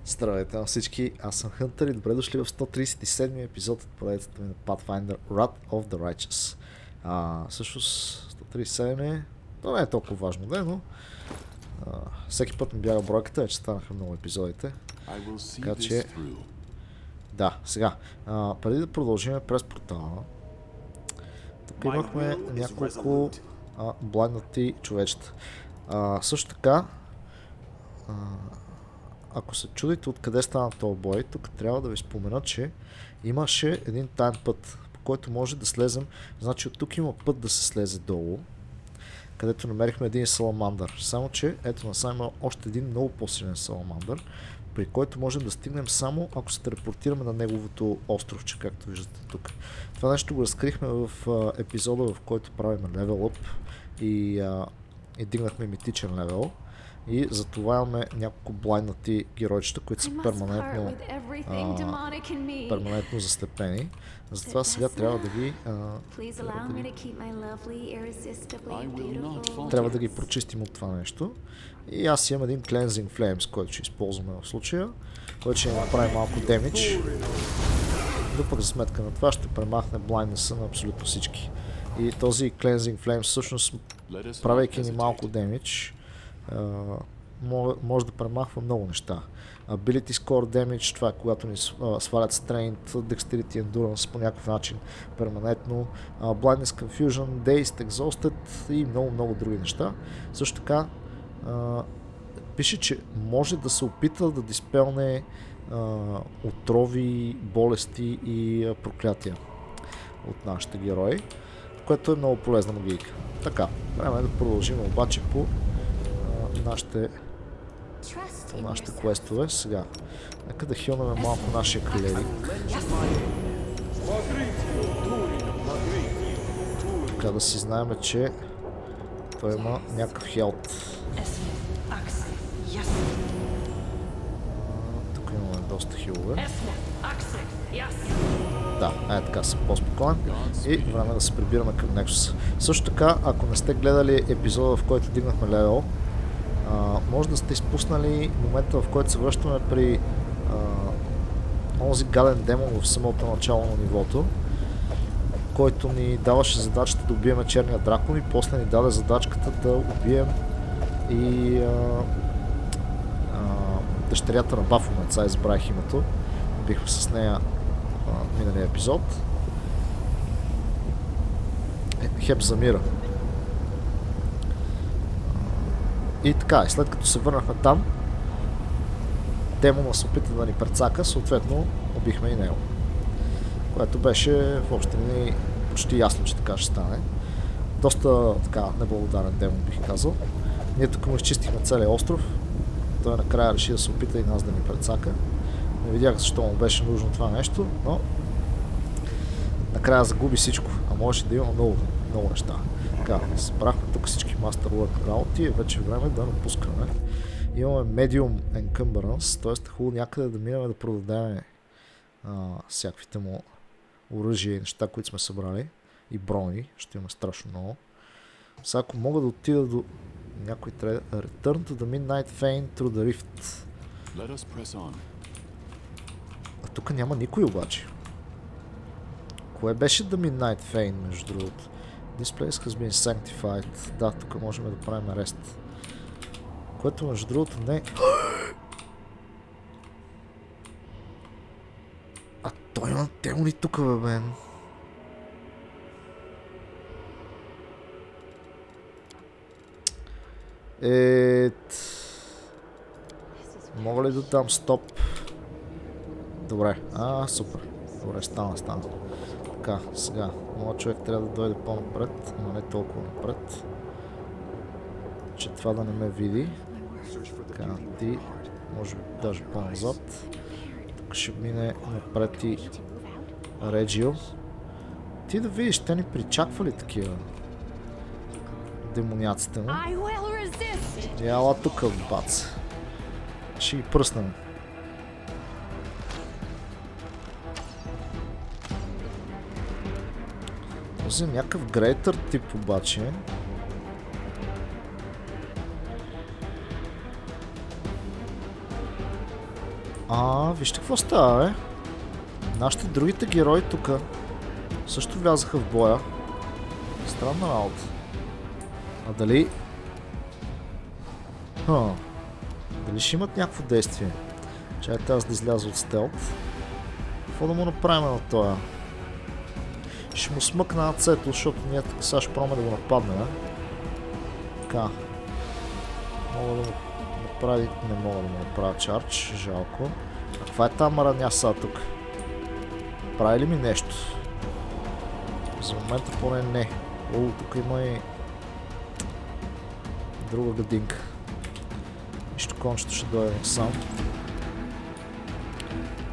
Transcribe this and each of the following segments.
Здравейте на всички, аз съм Хънтър и добре дошли в 137 епизод от поредицата ми на Pathfinder Wrath of the Righteous. Всъщност 137 то не е толкова важно, но всеки път ми бяга бройката, че станаха много епизодите. Така че... Да, сега, преди да продължим през портала, тук имахме няколко блайнднати човечета. Също така, ако се чудите откъде стана този бой, тук трябва да ви спомена, че имаше един таен път, по който може да слезем. Значи от тук има път да се слезе долу, където намерихме един саламандър. Само че ето насам има още един много по-силен саламандър, при който можем да стигнем само ако се телепортираме на неговото островче, както виждате тук. Това нещо го разкрихме в епизода, в който правим левел ъп и дигнахме митичен левел. И затова имаме няколко блайнднати геройчета, които са перманентно заслепени. Затова сега трябва да ги прочистим от това нещо. И аз имам един Cleansing Flames, който ще използваме в случая, който ще направи малко демидж. Но пък за сметка на това ще премахне блайнднеса на абсолютно всички. И този Cleansing Flames всъщност, правейки ни малко демидж, може да премахва много неща. Ability Score Damage, това е когато ни свалят Strength, Dexterity Endurance по някакъв начин перманентно, Blindness Confusion, Dazed, Exhausted и много други неща. Също така пише, че може да се опита да диспелне отрови, болести и проклятия от нашите герои, което е много полезна магийка. Така, време е да продължим обаче по нашите квестове. Сега, нека да хилнаме малко нашия клерик. Така да си знаем, че той има някакъв хелт. Тук имаме доста хилове. Да, така съм по-спокоен и време да се прибираме към Nexus. Също така, ако не сте гледали епизода, в който дигнахме левел, може да сте изпуснали момента, в който се връщаме при онзи гаден демон в самото начало на нивото, който ни даваше задачата да убием черния дракон и после ни даде задачката да убием и дъщерята на Бафомеца, избрах името. Бихме с нея миналия епизод. Хеп замира. И така, и след като се върнахме там, демона се опита да ни прецака, съответно убихме и него. Което беше в общи линии почти ясно, че така ще стане. Доста така неблагодарен демон, бих казал. Ние тук му изчистихме целия остров. Той накрая реши да се опита и нас да ни прецака. Не видях защо му беше нужно това нещо, но накрая загуби всичко, а може да има много неща. Така, събрахме тук всички Masterwork работи и е вече време да напускаме. Имаме Medium Encumbrance, т.е. хубаво някъде да минем да продадем всякаквите му оръжия и неща, които сме събрали. И брони, ще имаме страшно много. Сега ако мога да отида до някой трябва да Return to the Midnight Fane through the Rift. А тук няма никой обаче. Кое беше The Midnight Fane, между другото? This place has been sanctified. Да, тук можем да правим арест. Което между другото не... А той има демони тук, бе, мен. Мога ли да дам стоп? Добре, супер. Добре, стана. Така, сега, моят човек трябва да дойде по-напред, но не толкова напред, че това да не ме види. Така, ти, може би даже по-назад. Тук ще мине напред и Реджио. Ти да видиш, те ни причаква ли такива демоняците му? Яла тук, бац. Ще ги пръснем. Този някакъв грейтър тип обаче. Вижте какво става, бе. Нашите другите герои тук също влязаха в боя. Странна работа. А дали... Дали ще имат някакво действие? Чакайте аз да изляза от стелт. Какво да му направим на тоя? Ще му смъкна на цето, защото ние така сега ще пробваме да го нападнем. Така. Мога да му направя... Не мога да му направя чардж. Жалко. А каква е тази мараняса тук? Прави ли ми нещо? За момента поне не. Тук има и... друга гадинка. Нищо кончето ще дойде сам.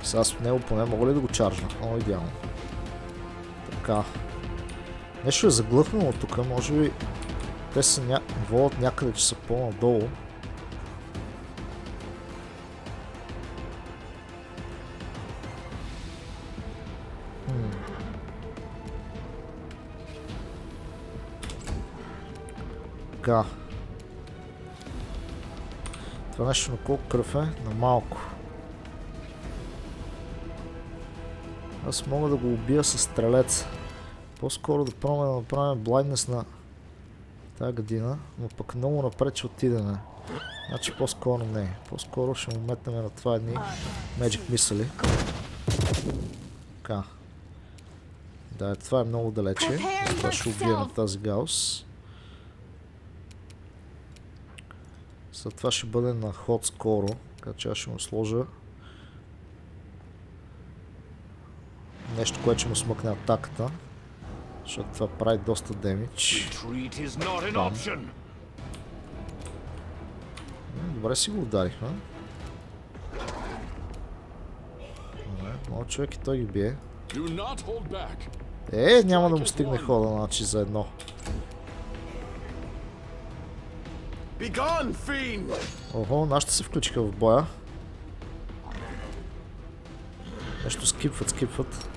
Сега с него поне мога ли да го чаржна? Идеално. Така. Нещо е заглъхнало тук, може би те са водят някъде, че са по-надолу. Така. Това нещо на колко кръв е? На малко. Аз мога да го убия с стрелец. По-скоро да пробваме да направим блайнднес на тази година, но пък много напред ще отидеме. Значи по-скоро не. По-скоро ще му метнем на това едни Magic мисъли. Така. Да, това е много далече. Затова ще убием тази гаус. След това ще бъде на ход скоро, така че аз ще му сложа нещо, което ще му смъкне атаката, защото това прави доста демидж. Добре си го ударихме. Моят човек и той ги бие. Няма да му стигне хода, значи за едно. Охо, нашите се включиха в боя. Нещо скипват.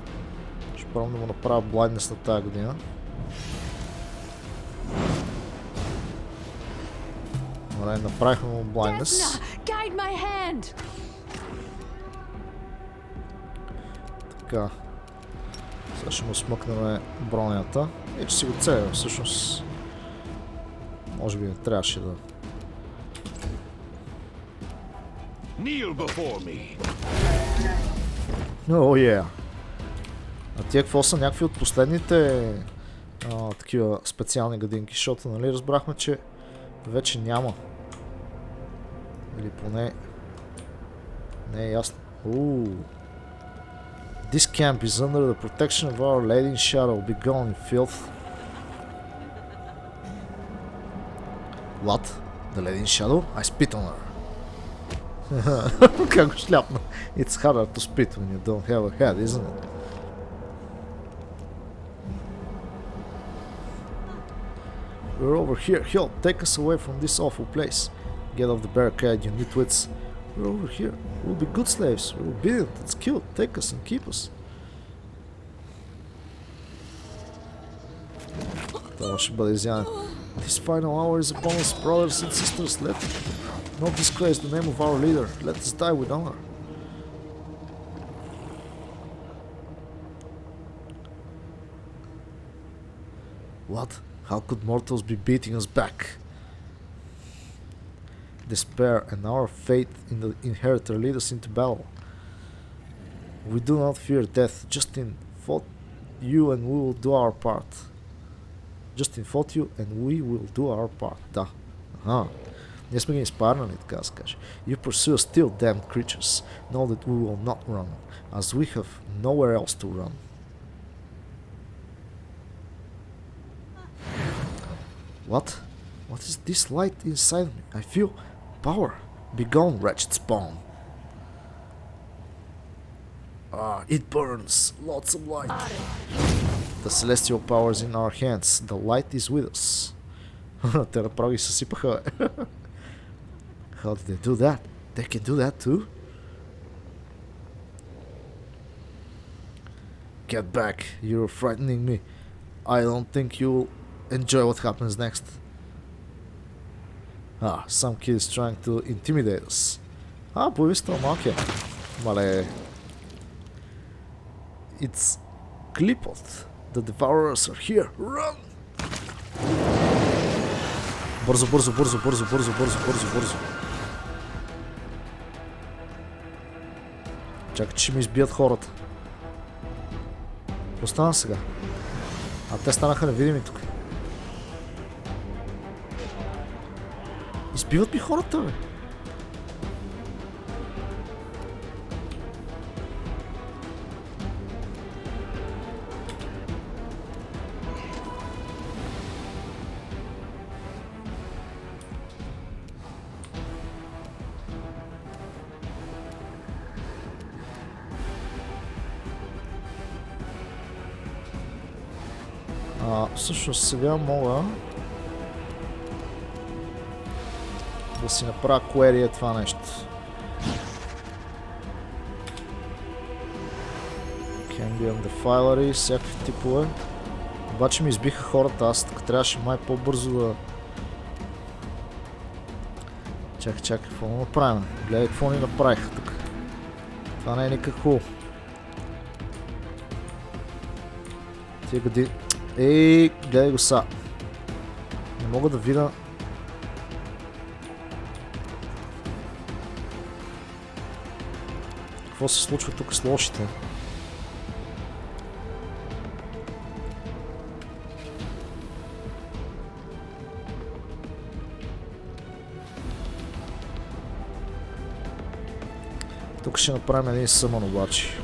Ще пробвам да му направя блайнднес на тази година. Добре, направихме му блайнднес. Така. Сега ще му смъкнем бронята. Че си го целя, всъщност. Може би не трябваше да... А тия какво са някакви от последните такива специални гадинки, защото нали разбрахме, че вече няма. Или поне... Не е ясно. This camp is under the protection of our lady in shadow. Be gone, filth. What? The lady in shadow? I spit on her. Как го шляпна. It's harder to spit when you don't have a head, isn't it? We're over here. Help! Take us away from this awful place. Get off the barricade, you nitwits. We're over here. We'll be good slaves. We're obedient. It's cute. Take us and keep us. Това ще бъде изяне. This final hour is upon us, brothers and sisters. Let not disgrace the name of our leader. Let us die with honor. What? How could mortals be beating us back? Despair and our faith in the inheritor lead us into battle. We do not fear death. Justin fought you and we will do our part. Justin fought you and we will do our part. Да. Ние сме ги изпарнали, така да се каже. You pursue us still, damned creatures. Know that we will not run, as we have nowhere else to run. What? What is this light inside me? I feel power. Be gone, wretched spawn. It burns. Lots of light. The celestial power is in our hands. The light is with us. Те направо ги съсипаха. How did they do that? They can do that too? Get back. You're frightening me. I don't think you'll enjoy what happens next. Some kid is trying to intimidate us. Появи се малкия. Мале. It's Clipot. The devourers are here. Run! Бързо, бързо, бързо, бързо, бързо, бързо, бързо, бързо. Чакай, че ще ми избият хората. Какво стана сега? А те станаха невидими тук. Избиват ми хората, бе. Всъщност сега мога да си направя query е това нещо. Cambion Defilery, всякакви типове. Обаче ми избиха хората, аз така трябваше май по-бързо да... Чакай, какво да направим? Гледай какво ни направиха тук. Това не е никак хубаво. Тия години... Ей, гледай го са. Не мога да видя... Какво се случва тук с лошите? Тук ще направим един съмън обаче.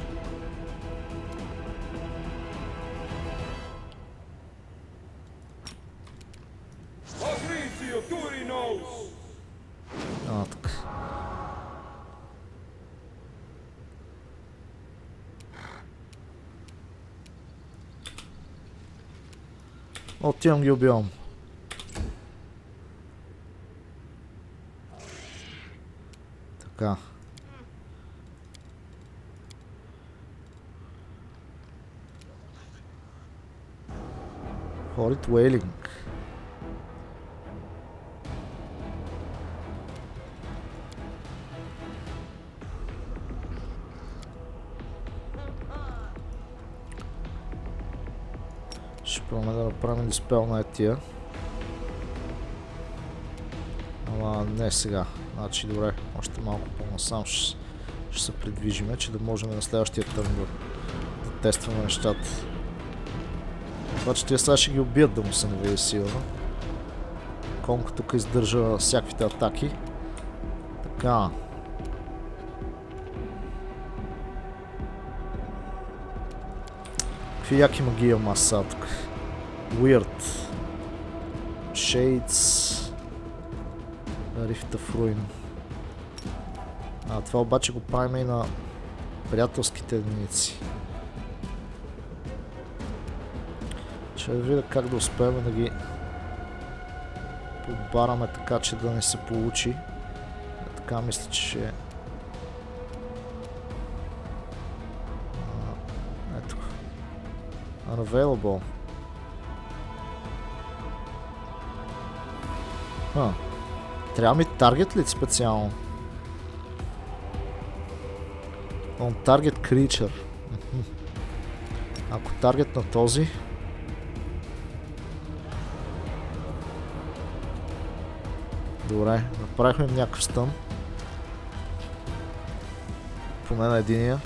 Отивам ги убивам. Така. Horrid Wailing. Ще пробваме да направим диспел на тия. Ама не сега. Значи добре, още малко по-насам ще се придвижиме, че да можем на следващия търн да тестваме нещата. Обаче тия сега ще ги убият да му се не види сигурно. Конка тук издържа всякаквите атаки. Така. Какви яки магии имам аз сега тук? Weird. Shades. Rift of Ruin. Това обаче го правим и на приятелските единици. Ще видя как да успеем да ги подбараме така, че да не се получи. Така мисля, че ще... Ето. Unavailable. Трябва ми таргет ли специално? On target creature. Ако таргет на този... Добре, направихме някакъв стън. Поне на единия.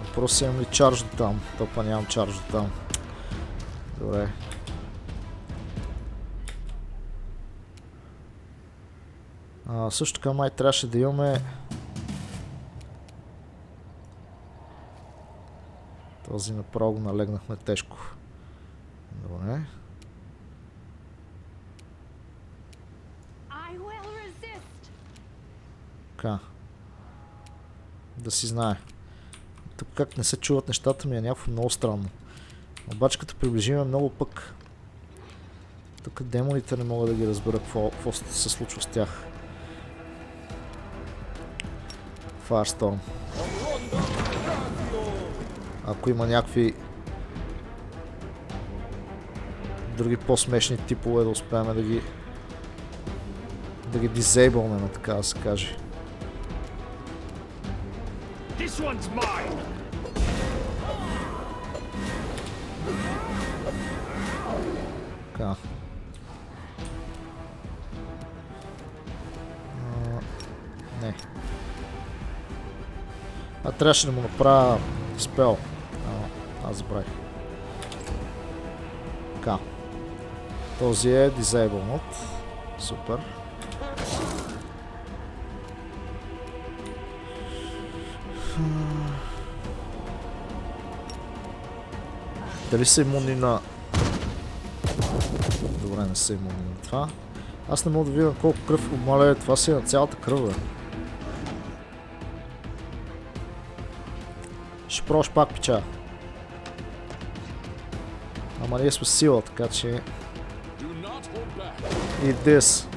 Въпрос имам ли чардж до там? Топа нямам чардж до там. Добре. Също така май трябваше да имаме... Този направо го налегнахме тежко. Добре. Така. Да си знае. Тук как не се чуват нещата ми е някакво много странно. Обаче като приближиме много пък... Тук демоните не мога да ги разбера какво се случва с тях. Firestorm. Ако има някакви други по-смешни типове, да успеем да ги дизейбълнем, така да се каже. Така. Не. Трябваше да му направя спел. Аз забравих. Така. Този е disabled. Супер. Дали са имунни на... Добре, не са имунни на това. Аз не мога да видя колко кръв обмаля. Това си е на цялата кръв, бе. Ще пробваш пак, пича. Ама ние сме сила, така че... И this.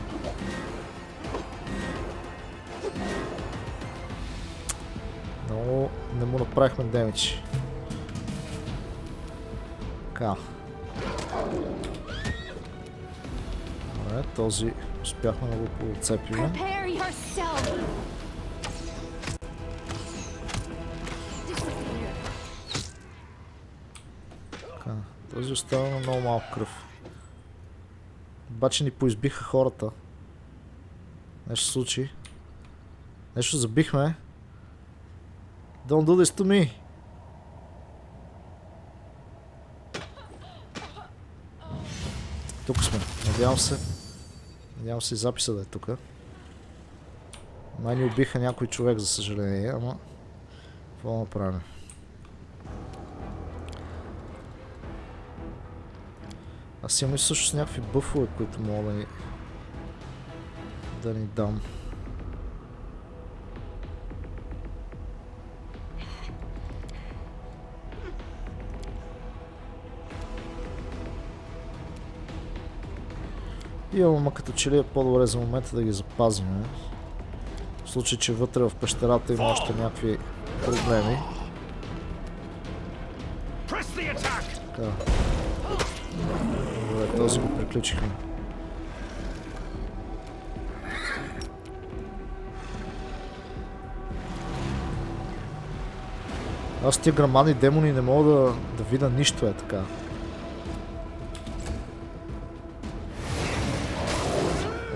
Но не му направихме демидж. Така. Добре, този успяхме да го поцепим. Този остава на много малко кръв. Обаче ни поизбиха хората. Нещо се случи. Нещо забихме. Don't do this to me. Тук сме. Надявам се и записа да е тук. Май ни убиха някой човек, за съжаление, ама... Какво направим? Аз имам и също с някакви бъфове, които мога да ни дам. Имам, като че ли е по-добре за момента да ги запазим. В случай, че вътре в пещерата има още някакви проблеми. Така. Добре, този го приключихме. Аз тия грамадни демони не мога да видя нищо, е така.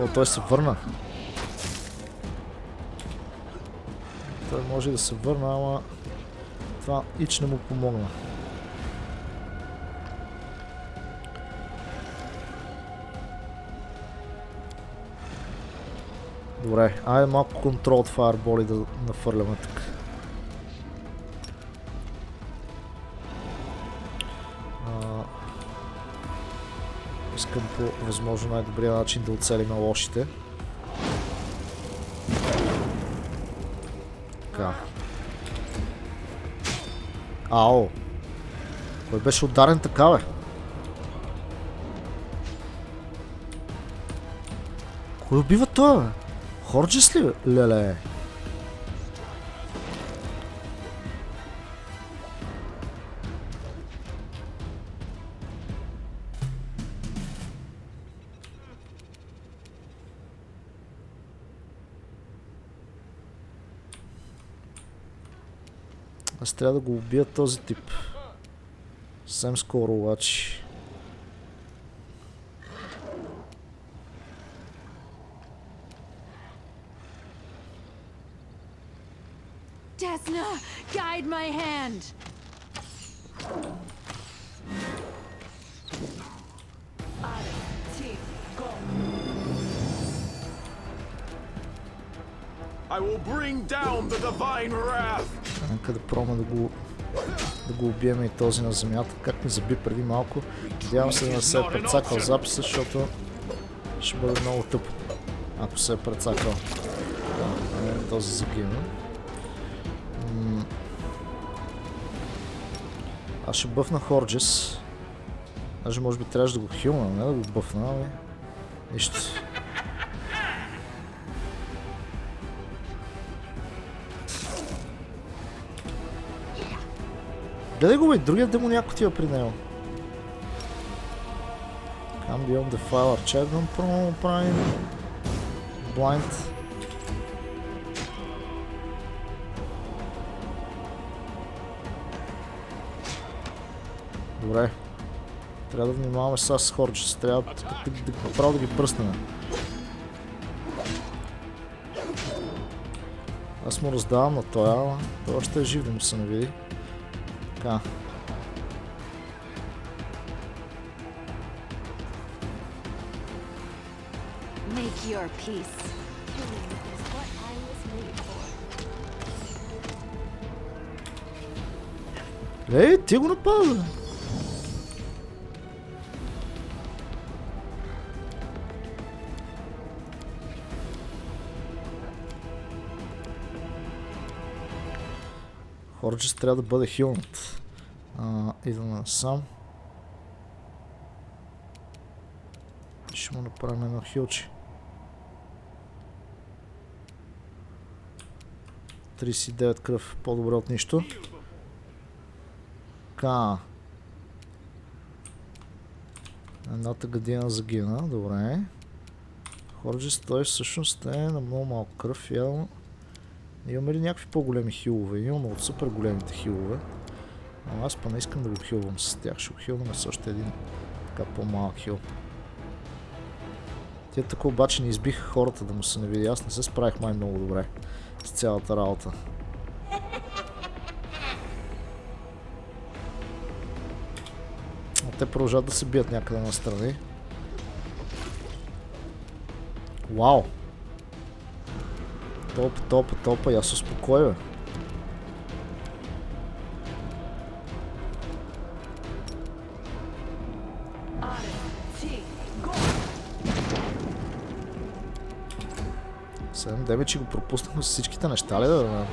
О, той се върна. Той може да се върна, ама това ич не му помогна. Добре, айде малко контрол от фаерболи да нафърляме тук. Искам по възможно най-добрия начин да оцелим лошите. Така. Ао! Кой беше ударен така, бе? Кой убива това, бе? Хорджес ли, леле? Аз трябва да го убия този тип. Съвсем скоро, обаче. Tyakhna, guide my hand. I will bring down the divine wrath. Нека да пробваме да го убием и този на земята, как ми заби преди малко. Надявам се да не се е прецакал записа, защото ще бъде много тъпо, ако се е прецакал. Този загина. Аз ще бъфна Хорджес. Даже може би трябваше да го хилна, не да го бъфна, ами... Нищо. Гледай го, бе, другия демоняк отива при него. Come beyond the file, check them, правим blind. Добре. Трябва да внимаваме сега с хорчета. Трябва направо да ги пръснем. Аз му раздавам на той, ама той още е жив, да му се не види. Така. Make your peace. Ти го напада, бе! Хорджес трябва да бъде хилнат. Идваме сам. Ще му направим едно хилче. 39 кръв. По-добре от нищо. Така. Едната година загина. Добре. Хорджес той всъщност е на много малко кръв. Явно. Имаме ли някакви по-големи хилове? Имаме от супер големите хилове. Но аз па не искам да го хилвам с тях. Ще го хилваме с още един така по-малък хил. Тия така обаче не избиха хората да му се не види. Аз не се справих май много добре с цялата работа. А те продължат да се бият някъде настрани. Вау! Топа, я се успокой, бе. Седем демечи го пропуснахме с всичките неща ли, да?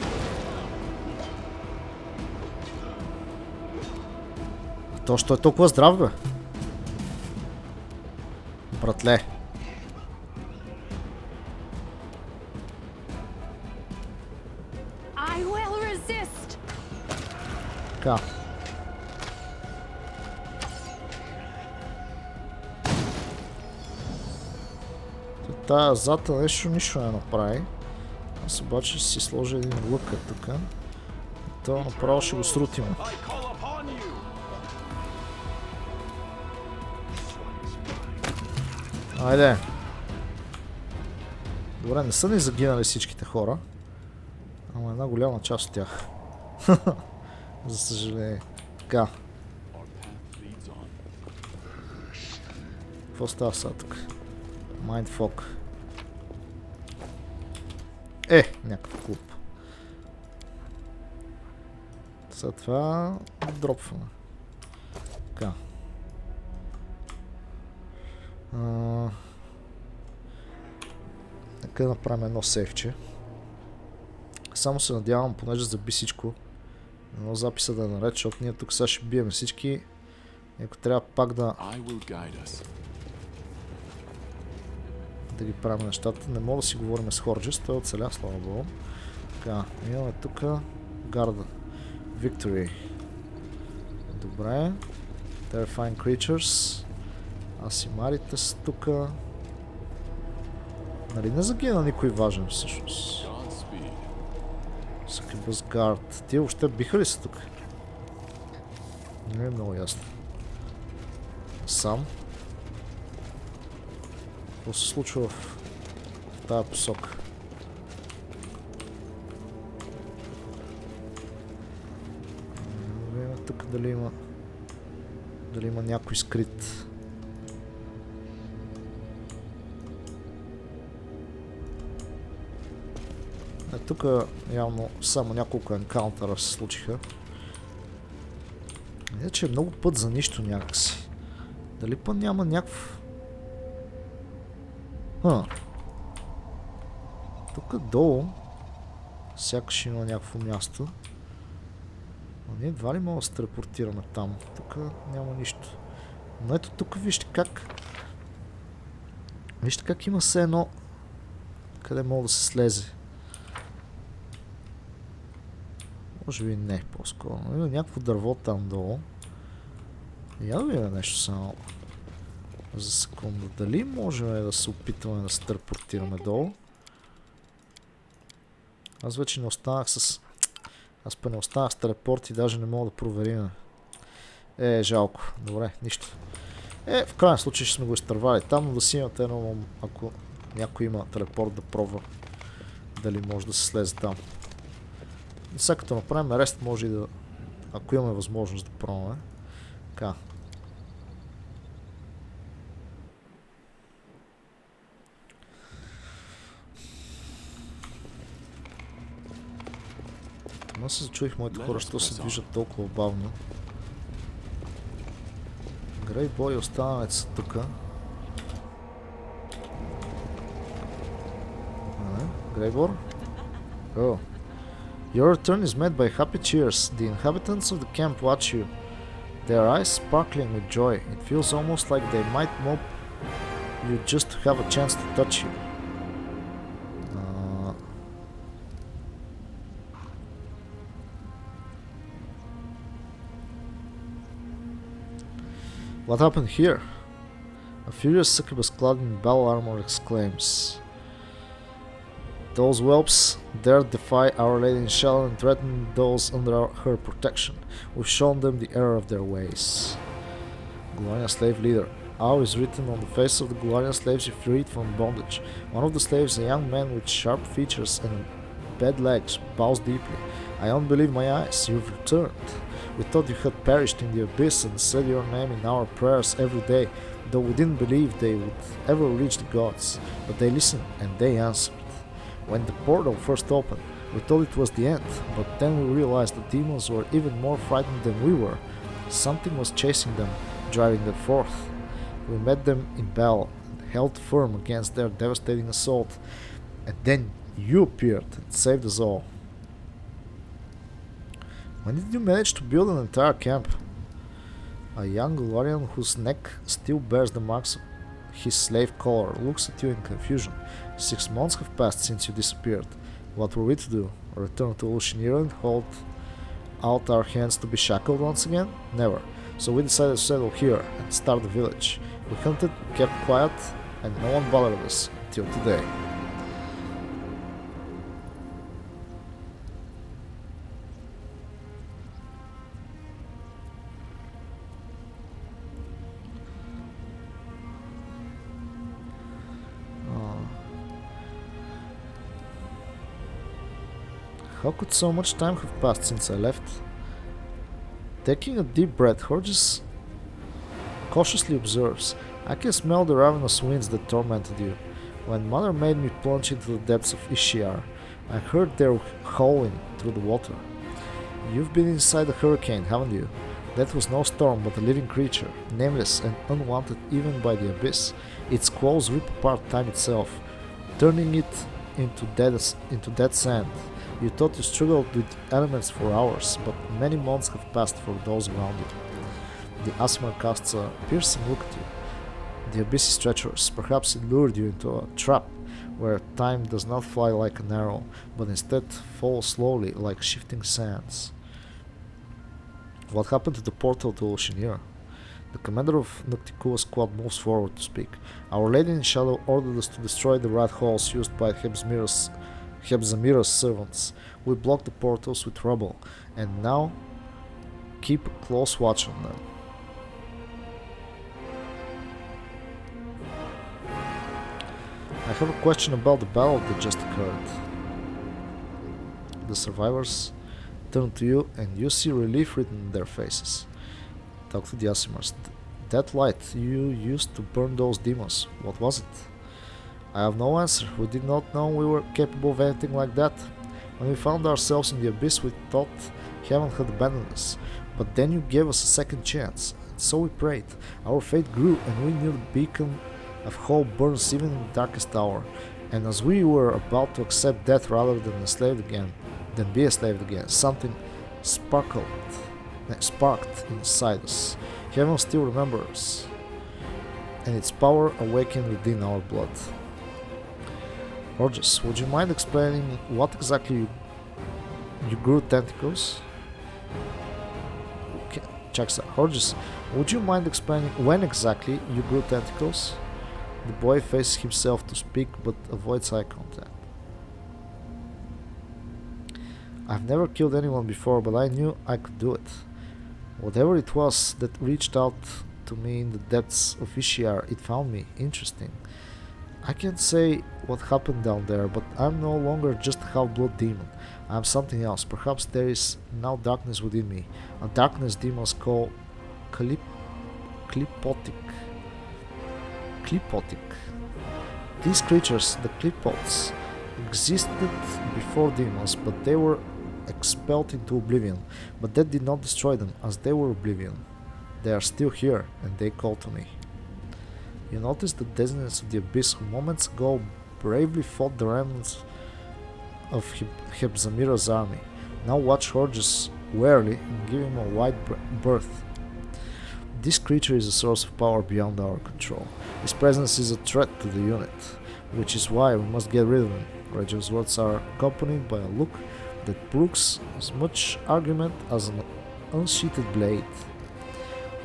То, що е толкова здрав, бе? Братле. Така. Тая зата нищо не направи. Аз обаче ще си сложа един лъка тук. Това направо ще го срутим. Айде. Добре, не са ни загинали всичките хора. Ама една голяма част от тях. За съжаление. Така. Какво става сега тук? Mindfuck. Някакъв клуб. След това дропваме. Така. Нека да направим едно сейфче. Само се надявам, понеже заби всичко, едно записа да е наред, защото ние тук сега ще бием всички. И ако трябва пак да ги правим нещата, не мога да си говорим с Хорджес, той оцеля, слава богу. Така, имаме тук гарда. Victory. Добре. Terrifying Creatures. Асимарите са тук. Нали не загина никой важен всъщност? Съкъбъс гард. Тия въобще биха ли са тук? Не е много ясно. Сам. Какво се случва в тази посока? Да видим тук дали има някой скрит. Тук явно само няколко енкаунтера се случиха. Иначе е много път за нищо някакси. Дали път няма някакъв... Тук долу сякаш има някакво място. Но ние едва ли мога да се телепортираме там. Тук няма нищо. Но ето тук вижте как... Вижте как има все едно... Къде мога да се слезе. Може би не, по-скоро. Има някакво дърво там долу. Я да видя нещо само за секунда. Дали можем да се опитваме да се телепортираме долу? Аз вече не останах с... Аз па не останах с телепорт и даже не мога да проверим. Жалко. Добре, нищо. В крайен случай ще сме го изтървали там, но да си имате едно, ако някой има телепорт да пробва дали може да се слезе там. Сега като направим рест, може и да, ако имаме възможност да пробваме. Така. Тома се зачуих моите хора, що се движат толкова бавно. Грей Бой и останалите са тука. Грейбор? Oh. Your return is met by happy cheers. The inhabitants of the camp watch you, their eyes sparkling with joy. It feels almost like they might mob you just to have a chance to touch you. What happened here? A furious succubus clad in battle armor exclaims. Those whelps dare defy Our Lady in Shadow and threaten those under her protection. We've shown them the error of their ways. Golarion slave leader. How is written on the face of the Golarion slaves you freed from bondage. One of the slaves, a young man with sharp features and bad legs, bows deeply. I don't believe my eyes. You've returned. We thought you had perished in the abyss and said your name in our prayers every day, though we didn't believe they would ever reach the gods. But they listened and they answered. When the portal first opened, we thought it was the end, but then we realized the demons were even more frightened than we were. Something was chasing them, driving them forth. We met them in battle and held firm against their devastating assault, and then you appeared and saved us all. When did you manage to build an entire camp? A young Golarion whose neck still bears the marks of his slave collar looks at you in confusion. 6 months have passed since you disappeared. What were we to do? Return to Lushinira and hold out our hands to be shackled once again? Never. So we decided to settle here and start the village. We hunted, kept quiet, and no one bothered us till today. How could so much time have passed since I left? Taking a deep breath, Horges cautiously observes. I can smell the ravenous winds that tormented you. When Mother made me plunge into the depths of Ishiar, I heard their howling through the water. You've been inside a hurricane, haven't you? That was no storm but a living creature, nameless and unwanted even by the abyss. Its claws rip apart time itself, turning it into dead sand. You thought you struggled with elements for hours, but many months have passed for those around you. The Asmar casts a piercing look at you. The abyss is treacherous. Perhaps it lured you into a trap where time does not fly like an arrow, but instead falls slowly like shifting sands. What happened to the portal to Lushinira? The commander of Nocticua's squad moves forward to speak. Our Lady in Shadow ordered us to destroy the rat holes used by Hebzamira's servants. We blocked the portals with rubble, and now keep a close watch on them. I have a question about the battle that just occurred. The survivors turn to you and you see relief written in their faces. Talk to the Asimars. That light you used to burn those demons, what was it? I have no answer. We did not know we were capable of anything like that. When we found ourselves in the abyss, we thought heaven had abandoned us. But then you gave us a second chance. And so we prayed. Our faith grew, and we knew the beacon of hope burns even in the darkest hour. And as we were about to accept death rather than be enslaved again, something sparked inside us. Heaven still remembers, and its power awakened within our blood. Horges, would you mind explaining what exactly you grew tentacles? Okay, checks out. Horges, would you mind explaining when exactly you grew tentacles? The boy faces himself to speak but avoids eye contact. I've never killed anyone before, but I knew I could do it. Whatever it was that reached out to me in the depths of Ishiyar, it found me interesting. I can't say what happened down there, but I'm no longer just a half-blood demon. I'm something else. Perhaps there is now darkness within me. A darkness demons call Clipotic. These creatures, the Clipots, existed before demons, but they were expelled into oblivion. But that did not destroy them, as they were oblivion. They are still here, and they call to me. You notice the descendants of the abyss who moments ago bravely fought the remnants of Hebzamira's army. Now watch Horges warily and give him a wide berth. This creature is a source of power beyond our control. His presence is a threat to the unit, which is why we must get rid of him. Reggio's words are accompanied by a look that brooks as much argument as an unsheathed blade.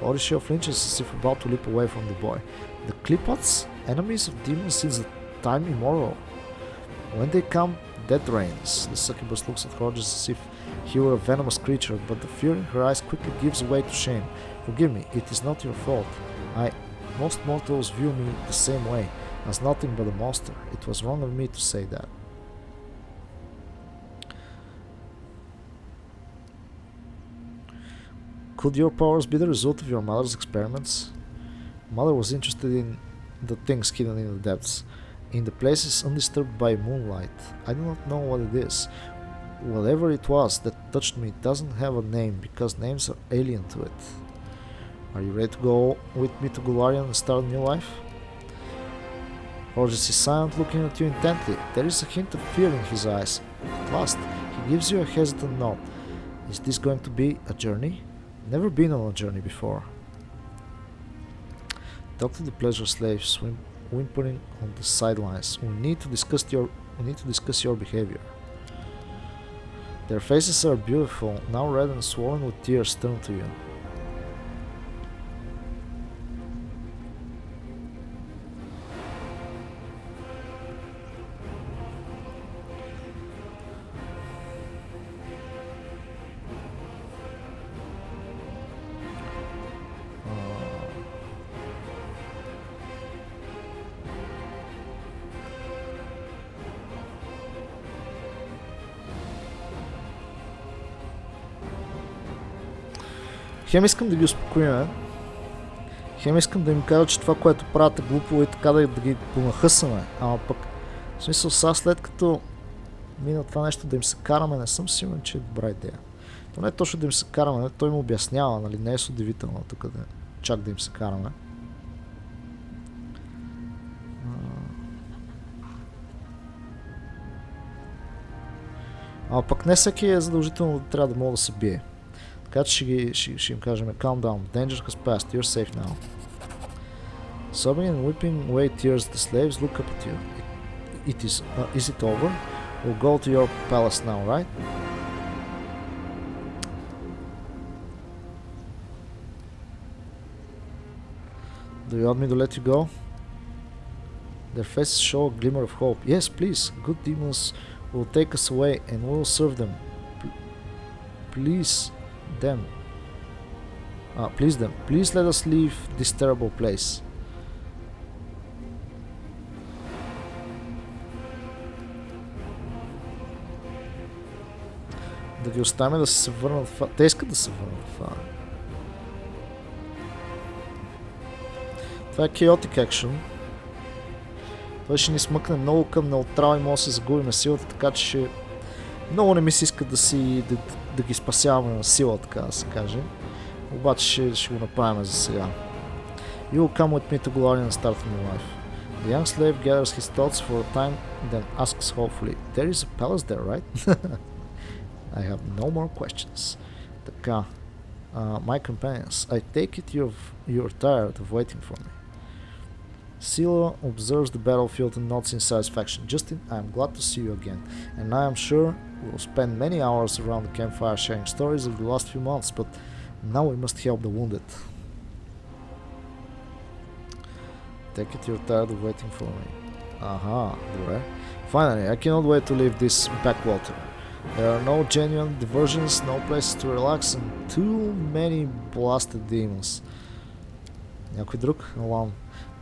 Odysseus flinches as if about to leap away from the boy. The Clipots, enemies of demons since the time immemorial. When they come, death reigns. The succubus looks at Horges as if he were a venomous creature, but the fear in her eyes quickly gives way to shame. Forgive me, it is not your fault. Most mortals view me the same way, as nothing but a monster. It was wrong of me to say that. Could your powers be the result of your mother's experiments? Mother was interested in the things hidden in the depths, in the places undisturbed by moonlight. I do not know what it is. Whatever it was that touched me doesn't have a name, because names are alien to it. Are you ready to go with me to GOLARION and start a new life? Horges is silent, looking at you intently. There is a hint of fear in his eyes. At last, he gives you a hesitant nod. Is this going to be a journey? Never been on a journey before. Talk to the pleasure slaves, whimpering on the sidelines. We need to discuss your behavior. Their faces are beautiful, now red and swollen with tears, turn to you. Хем искам да ги успокоим, хем искам да им кажа, че това, което правят е глупо и така да ги понахъсаме, ама пък в смисъл сега след като мина това нещо да им се караме, не съм сигурен, че е добра идея. То не е точно да им се караме, той им обяснява, нали, не е с удивително тук да чак да им се караме. Ама пък не всеки е задължително да трябва да мога да се бие. Така че ще им кажем calm down, danger has passed, you're safe now. Sobbing and weeping away tears, the slaves look up at you. Is it over? We'll go to your palace now, right? Do you want me to let you go? Their faces show a glimmer of hope. Yes, please, good demons will take us away and we will serve them. Please them. Please let us leave this terrible place. Да ги оставим да се върнат в... Те искат да се върнат в... Това е chaotic action. Той ще ни смъкне много към неутрал и може да се загубим силата, така че ще... Много не ми се иска да ги спасяваме на сила, така да се каже. Обаче ще го направим за сега. You will come with me to GOLARION and start a new life. The young slave gathers his thoughts for a time, then asks hopefully, there is a palace there, right? I have no more questions. Така, my companions, I take it you're tired of waiting for me. Scylla observes the battlefield and nods in satisfaction. Justin, I am glad to see you again, and I am sure we will spend many hours around the campfire sharing stories of the last few months, but now we must help the wounded. Take it you're tired of waiting for me. Aha, добре. Finally, I cannot wait to leave this backwater. There are no genuine diversions, no places to relax, and too many blasted demons. Някой друг? Alone.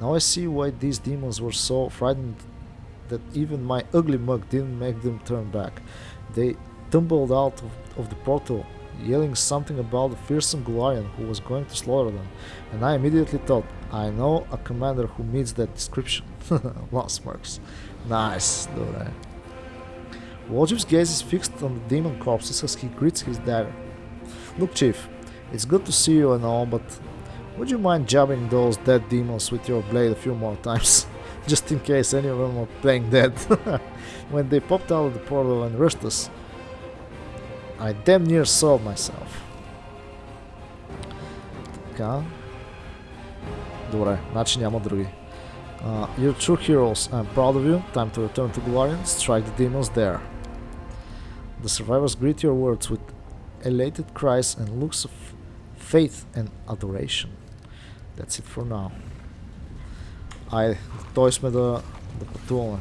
Now I see why these demons were so frightened that even my ugly mug didn't make them turn back. They tumbled out of the portal, yelling something about the fearsome Golarion who was going to slaughter them, and I immediately thought, I know a commander who meets that description. Lost marks. Nice. Добре. Wojcic's gaze is fixed on the demon corpses as he grits his dagger. Look, Chief, it's good to see you and all, but would you mind jabbing those dead demons with your blade a few more times? Just in case any of them are playing dead. When they popped out of the portal and rushed us, I damn near sold myself. Така. Добре, значи няма други. You're true heroes. I'm proud of you. Time to return to Golarion. Strike the demons there. The survivors greet your words with elated cries and looks of faith and adoration. That's it for now. Айде, готови сме да пътуваме.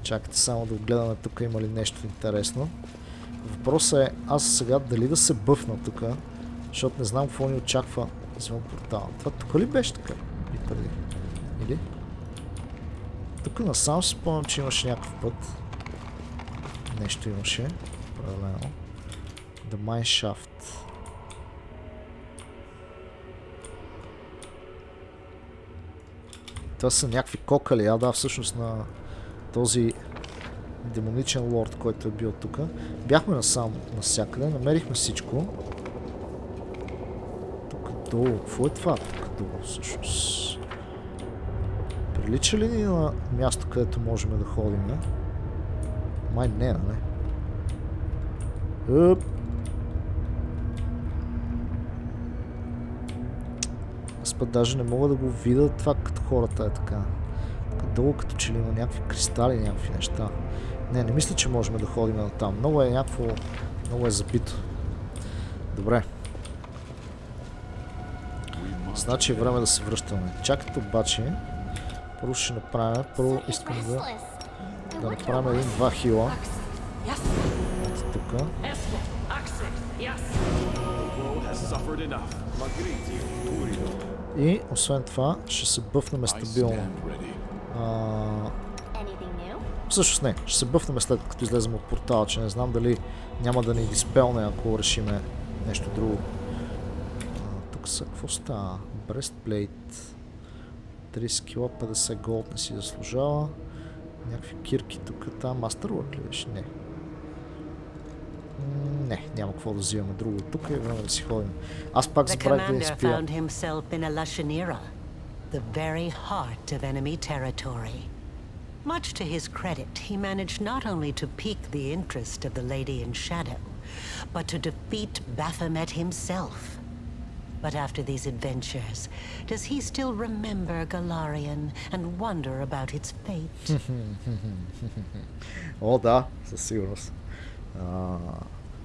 Чакайте само да гледаме тук има ли нещо интересно. Въпросът е аз сега дали да се бъфна тук, защото не знам какво ни очаква извън портала. Това тук ли беше така? И преди. Или? Тук насам си спомням, че имаше някакъв път. Нещо имаше. Правилно. The Mine Shaft. Това са някакви кокали, да, всъщност на този демоничен лорд, който е бил тук. Бяхме насам навсякъде, намерихме всичко. Тук долу, какво е това тук долу всъщност? Прилича ли ни на място, където можем да ходим, не? Май не, не. Аз път даже не мога да го видя това като хората е така. Тук долу като че ли има някакви кристали, някакви неща. Не мисля, че можем да ходим на там. Много е забито. Добре. Значи е време да се връщаме. Чакайте обаче. Първо ще направим. Първо искам да направим един-два хила. Ето тук. И освен това ще се бъфнем стабилно. Всъщност не, ще се бъфнем след като излезем от портала, че не знам дали няма да ни диспелне, ако решиме нещо друго. Тук са, какво става? Breastplate. 30 кила, 50 голд не си заслужава. Някакви кирки тук, там Masterwork ли беше? Не. Не, няма какво да взимаме друго. Тук е време да си ходим. Аз пак забравих да изпия. Much to his credit, he managed not only to pique the interest of the Lady in Shadow, but to defeat Baphomet himself. But after these adventures, does he still remember Golarion and wonder about its fate? О, да, със сигурност.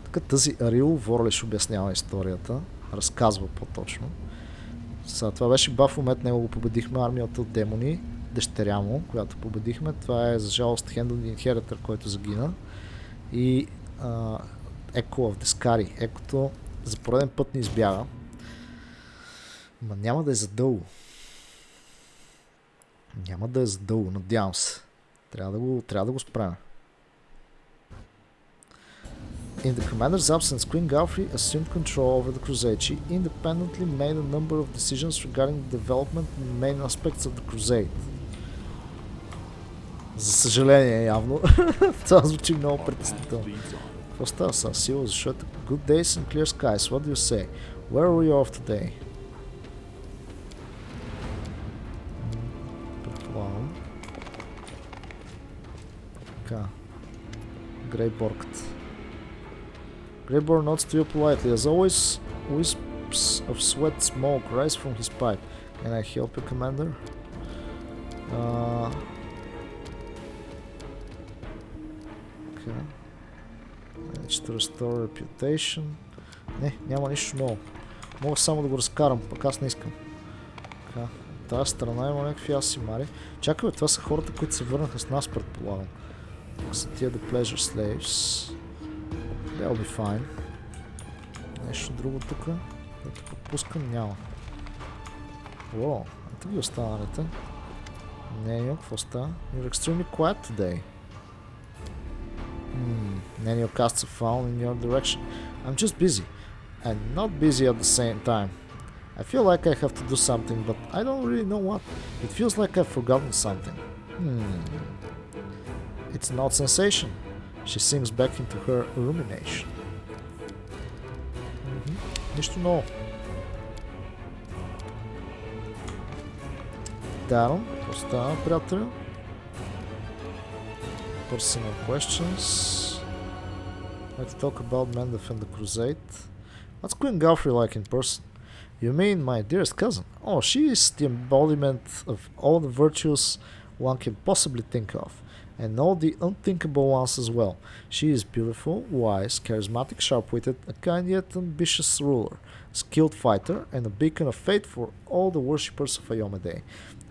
Така тази Арил Ворлиш обяснява историята, разказва по-точно. Това беше Бафомет, него го победихме, армията от демони, дъщеря му, която победихме. Това е за жалост Хендон Инхеритър, който загина. И Еко в Дескари. Екото за пореден път ни избяга. Ма няма да е задълго. Няма да е задълго, надявам се. Трябва да го справя. In the commander's absence, Queen Galfrey assumed control over the crusade. She independently made a number of decisions regarding the development and main aspects of the crusade. За съжаление, явно. Това звучи много притеснително. Какво става сега? Сила, защото good days and clear skies. What do you say? Where are we off today? Предполагам. Така. Грейборгът. Greyborn nods to you politely. As always, wisps of sweat smoke rise from his pipe. Can I help you, Commander? Okay. To restore reputation. Не, няма нищо ново. Мога само да го разкарам, пък аз не искам. Така. Тази страна има някакви асимари. Чакай, това са хората, които се върнаха с нас, предполагам. Са тия the pleasure slaves. They'll be fine. Нещо друго тук, което пропускам, няма. Уоу, ето ги останалите. Ненио, какво става? You're extremely quiet today. Nenio casts a frown in your direction. I'm just busy, and not busy at the same time. I feel like I have to do something, but I don't really know what. It feels like I've forgotten something. It's an odd sensation. She sinks back into her rumination. Нищо ново. Даром, остава, приятели. Personal questions. Let's talk about men defend the crusade. What's Queen Galfrey like in person? You mean my dearest cousin? Oh, she is the embodiment of all the virtues one can possibly think of, and all the unthinkable ones as well. She is beautiful, wise, charismatic, sharp-witted, a kind yet ambitious ruler, a skilled fighter, and a beacon of faith for all the worshippers of Ayomede.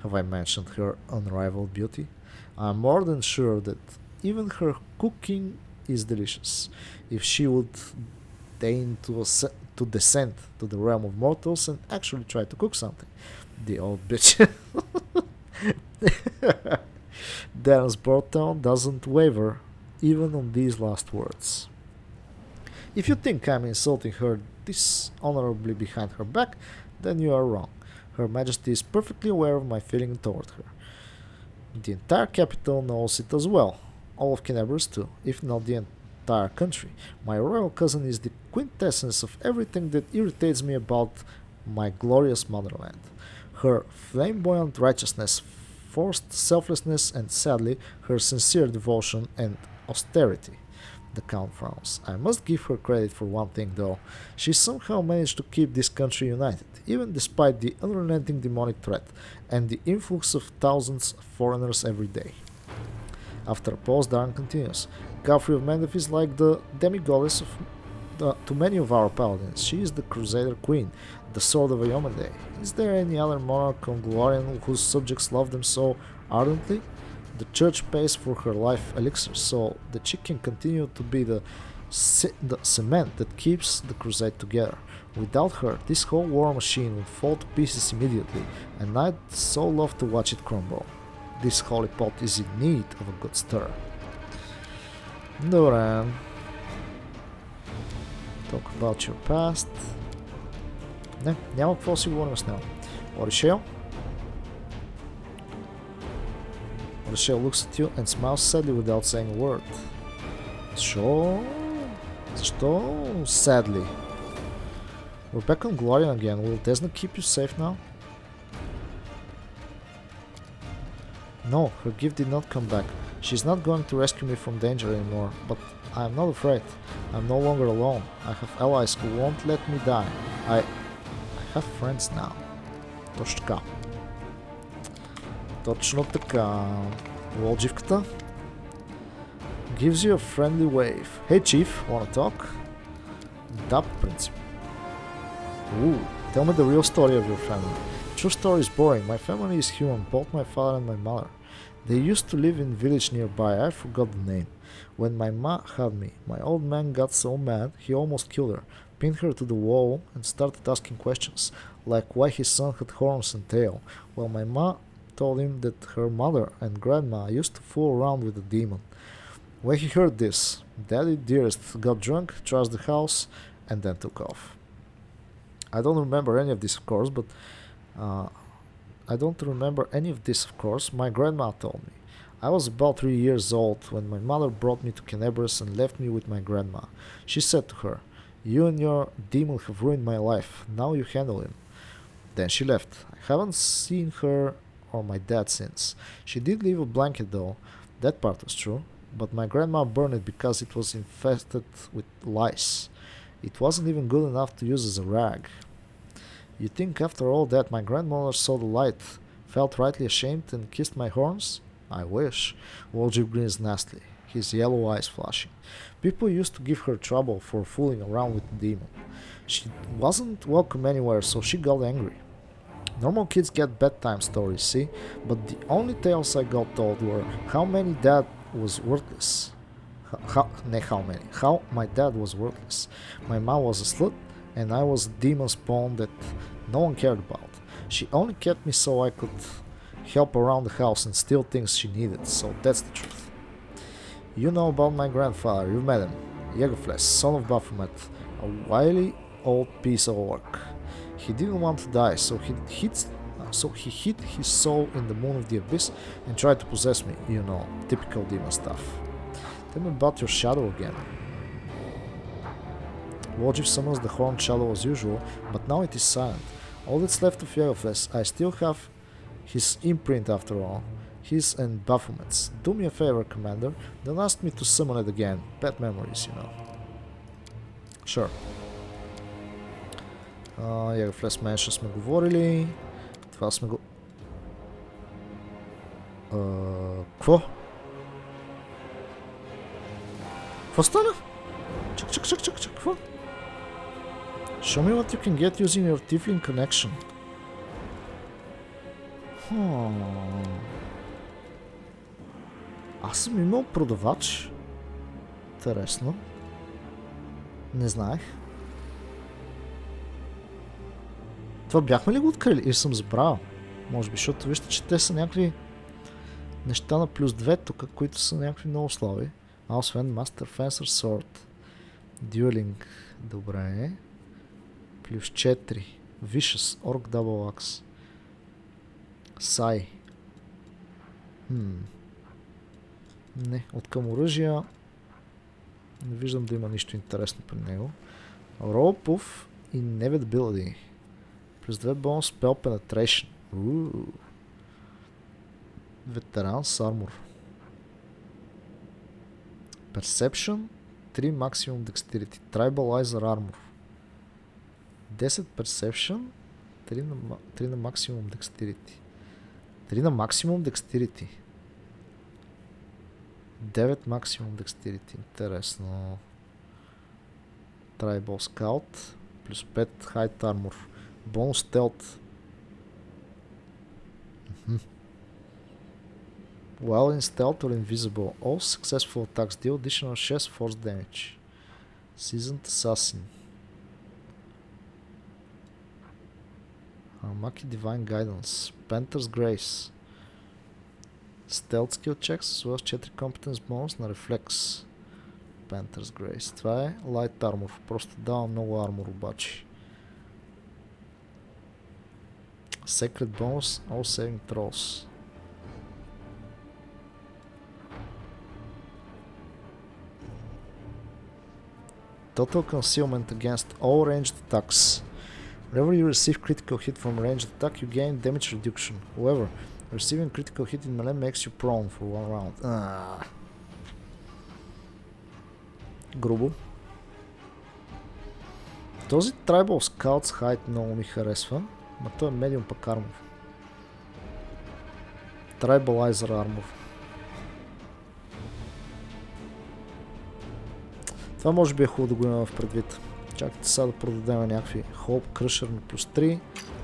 Have I mentioned her unrivaled beauty? I am more than sure that even her cooking is delicious. If she would deign to descend to the realm of mortals and actually try to cook something. The old bitch. Darren's broad tone doesn't waver even on these last words. If you think I'm insulting her dishonorably behind her back, then you are wrong. Her Majesty is perfectly aware of my feeling toward her. The entire capital knows it as well. All of Kenabres too, if not the entire country. My royal cousin is the quintessence of everything that irritates me about my glorious motherland. Her flamboyant righteousness, forced selflessness, and sadly, her sincere devotion and austerity. The Count frowns. I must give her credit for one thing though. She somehow managed to keep this country united, even despite the unrelenting demonic threat and the influx of thousands of foreigners every day. After a pause, Darren continues. Galfrey of Mendef is like the demigoddess to many of our paladins. She is the Crusader Queen, the Sword of Ayomede. Is there any other monarch on Golarion whose subjects love them so ardently? The church pays for her life elixir so that she can continue to be the cement that keeps the crusade together. Without her, this whole war machine would fall to pieces immediately, and I'd so love to watch it crumble. This holy pot is in need of a good stir. Добре. Talk about your past. Не, няма какво си говорим с него. Оришел? Orishel looks at you and smiles sadly without saying a word. Защо? Sadly? We're back on Glorian again. Will Desna keep you safe now? No, her gift did not come back. She's not going to rescue me from danger anymore, but I am not afraid. I'm no longer alone. I have allies who won't let me die. I have friends now. Точно така. Точно така. Лодживката. Gives you a friendly wave. Hey chief, wanna talk? Да, по принцип. Ooh, tell me the real story of your family. True story is boring. My family is human, both my father and my mother. They used to live in a village nearby. I forgot the name. When my ma had me, my old man got so mad he almost killed her, pinned her to the wall, and started asking questions, like why his son had horns and tail, while my ma told him that her mother and grandma used to fool around with the demon. When he heard this, Daddy Dearest got drunk, trashed the house, and then took off. I don't remember any of this, of course, but my grandma told me. I was about 3 years old when my mother brought me to Kenebres and left me with my grandma. She said to her, "You and your demon have ruined my life. Now you handle him." Then she left. I haven't seen her or my dad since. She did leave a blanket though. That part was true. But my grandma burned it because it was infested with lice. It wasn't even good enough to use as a rag. You think after all that my grandmother saw the light, felt rightly ashamed and kissed my horns? I wish. Wojcik grins nastily, his yellow eyes flashing. People used to give her trouble for fooling around with the demon. She wasn't welcome anywhere, so she got angry. Normal kids get bedtime stories, see? But the only tales I got told were how many was worthless. How my dad was worthless. My mom was a slut, and I was a demon spawn that no one cared about. She only kept me so I could help around the house and steal things she needed, so that's the truth. You know about my grandfather, you've met him. Jägerflesh, son of Baphomet, a wily old piece of work. He didn't want to die, so he hid his soul in the moon of the abyss and tried to possess me, you know, typical demon stuff. Tell me about your shadow again. Logic summons the horned shadow as usual, but now it is silent. All that's left of Jägerflesh, I still have his imprint after all. His and Baphomet's. Do me a favor, Commander, don't ask me to summon it again. Bad memories, you know. Sure. Jägerflesh менше сме говорили. Това сме го... Какво? Какво стана? Чак, какво? Show me what you can get using your Tiefling connection. Аз съм имал продавач. Интересно. Не знаех. Това бяхме ли го открили? Или съм забравил? Може би, защото вижте, че те са някакви неща на плюс 2 тук, които са някакви много слаби. А освен Master Fencer Sword. Dueling. Добре. Плюс 4. Vicious. Orc Double Axe. Sai. Не, от към оръжия не виждам да има нищо интересно при него. Roll-Puff и Inevitability. Плюс 2 бонус Spell Penetration. Ветеран с армор. Perception 3 Maximum Dexterity. Tribalizer Armor. 10 Perception 3 на Maximum Dexterity. 3 на Maximum Dexterity. 9 Maximum Dexterity. Интересно. Tribal Scout. Плюс 5 Height Armor. Бонус Stealth. While in stealth or invisible, all successful attacks deal additional 6 force damage. Seasoned Assassin. Maki Divine Guidance. Panther's Grace. Stealth skill checks as well as 4 competence bonus на Reflex. Panther's Grace. Това е Light Armor. Просто дава много армор обаче. Secret Bonus. All Saving Throws. Total Concealment against all ranged attacks. Whenever you receive critical hit from a ranged attack, you gain damage reduction. However, receiving critical hit in melee makes you prone for 1 round. Грубо. Този Tribal Scout's Height много ми харесва, но той е медиум пък армор. Tribalizer Armor. Това може би е хубаво да го имаме в предвид. Чакайте сега да продадем някакви Hope Crusher на плюс 3.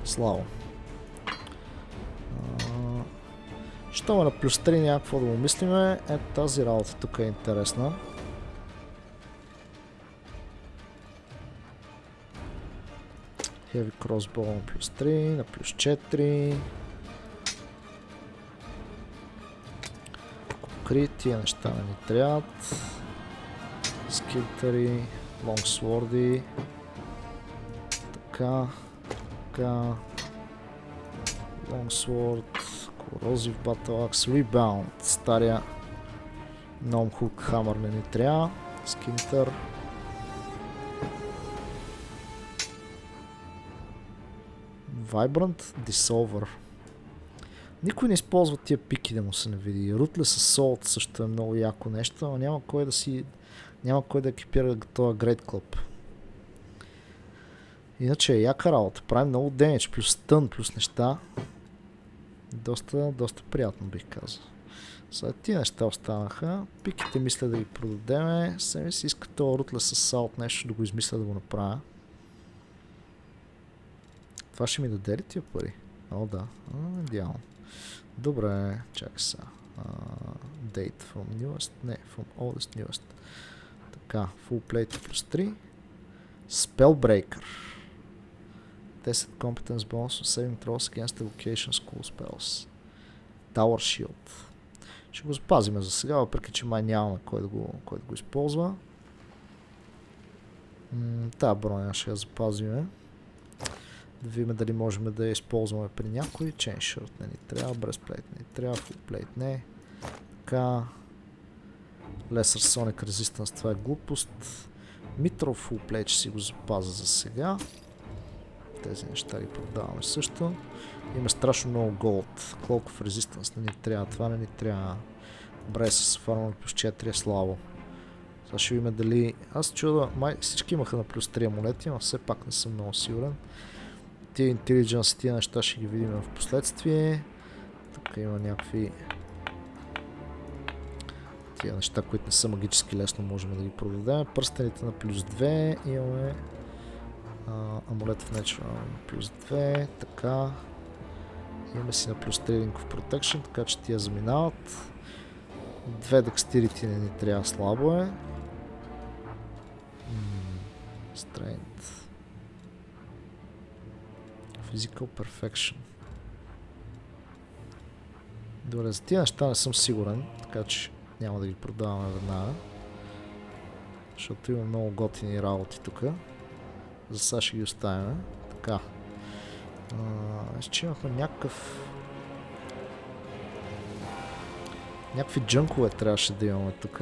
Слава. Що на плюс 3 някакво да му мислиме. Ето тази работа тук е интересна. Heavy Crossbow на плюс 3, на плюс 4. Покрит, тия неща не ни трябват. Скилтъри, лонгсворди. Така. Лонгсворд, Corrosive Battle Axe, Rebound. Стария Gnome Hook Hammer не ни трябва. Скинтър. Vibrant Dissolver. Никой не използва тия пики да му се не види. Rootless Assault също е много яко нещо, но няма кой да екипира този Great Club. Иначе е яка работа. Прави много демидж, плюс стън, плюс неща. Доста приятно бих казал. Сега тия неща останаха. Пиките мисля да ги продадеме. Сега ми си иска този Rootless Assault нещо да го измисля да го направя. Това ще ми даде ли тия пари? О, да. Идеално. Добре, чакай сега. Date from newest, не, from oldest newest. Така, full plate плюс 3. Spellbreaker. 10 competence bonus, saving throws against evocation school spells. Tower Shield. Ще го запазим за сега, въпреки че май нямаме кой да го използва. Тая броня ще я запазим. Да видим дали можем да я използваме при някой. Chain Shirt не ни трябва, Breastplate не ни трябва, Full Plate не. Така. Lesser Sonic Resistance, това е глупост. Mithril Full Plate ще си го запазя за сега. Тези неща ги продаваме също. Има страшно много голд. Колко в Resistance не ни трябва, това не ни трябва. Добре, с фармър плюс 4 е слабо. Сега ще видим дали... Аз чуда, май всички имаха на плюс 3 амулети, но все пак не съм много сигурен. Тия Intelligence, тия неща ще ги видим в последствие. Тук има някакви... Тия неща, които не са магически, лесно можем да ги продадем. Пръстените на плюс 2. Имаме амулет в Natural на плюс 2. Така. Имаме си на плюс 3 Link of Protection, така че тия заминават. 2 Dexterity не ни трябва, слабо е. Strength. Physical Perfection. Добре, за тия неща не съм сигурен, така че няма да ги продаваме веднага. Защото има много готини работи тук. За сега ще ги оставим. Така. Ще имахме някакви джънкове трябваше да имаме тук.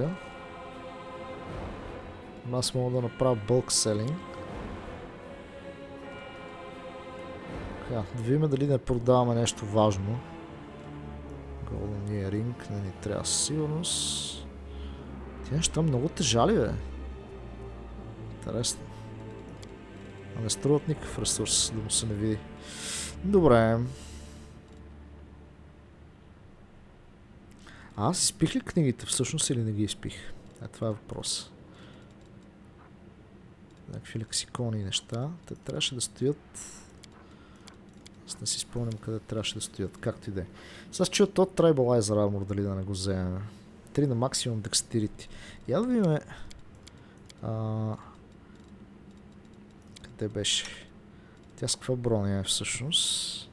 Аз мога да направя bulk selling. Така, да видим дали не продаваме нещо важно. Golden Earring не ни трябва със сигурност. Ти неща много тежали, бе. Интересно. А не струват никакъв ресурс, да му се не види. Добре. Аз изпих ли книгите всъщност или не ги изпих? Това е въпрос. Някакви лексикони и неща. Те трябваше да стоят... Аз не си спомням къде трябваше да стоят. Както и да е. Сега чуя от Tribalizer Armor, дали да не го вземем. 3 на максимум Dexterity. Я да видим... Къде беше? Тя с каква броня е всъщност?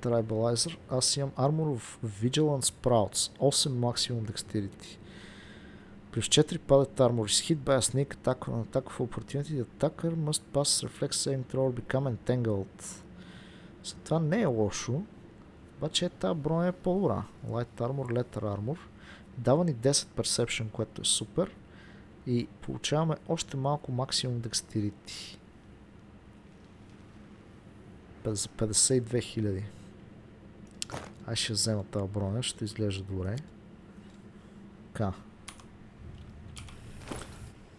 Tribalizer. Аз имам Armor of Vigilance Sprouts. 8 максимум Dexterity. Плюс 4 падат Armor. Is hit by a sneak attack on attack of opportunity. The attacker must pass reflex saving throw or become entangled. За това не е лошо. Обаче тази броня е по-добра. Light Armor, Letter Armor. Дава ни 10 Perception, което е супер. И получаваме още малко максимум Dexterity. За 52 000. Ай ще взема тази броня, ще изглежда добре. Така.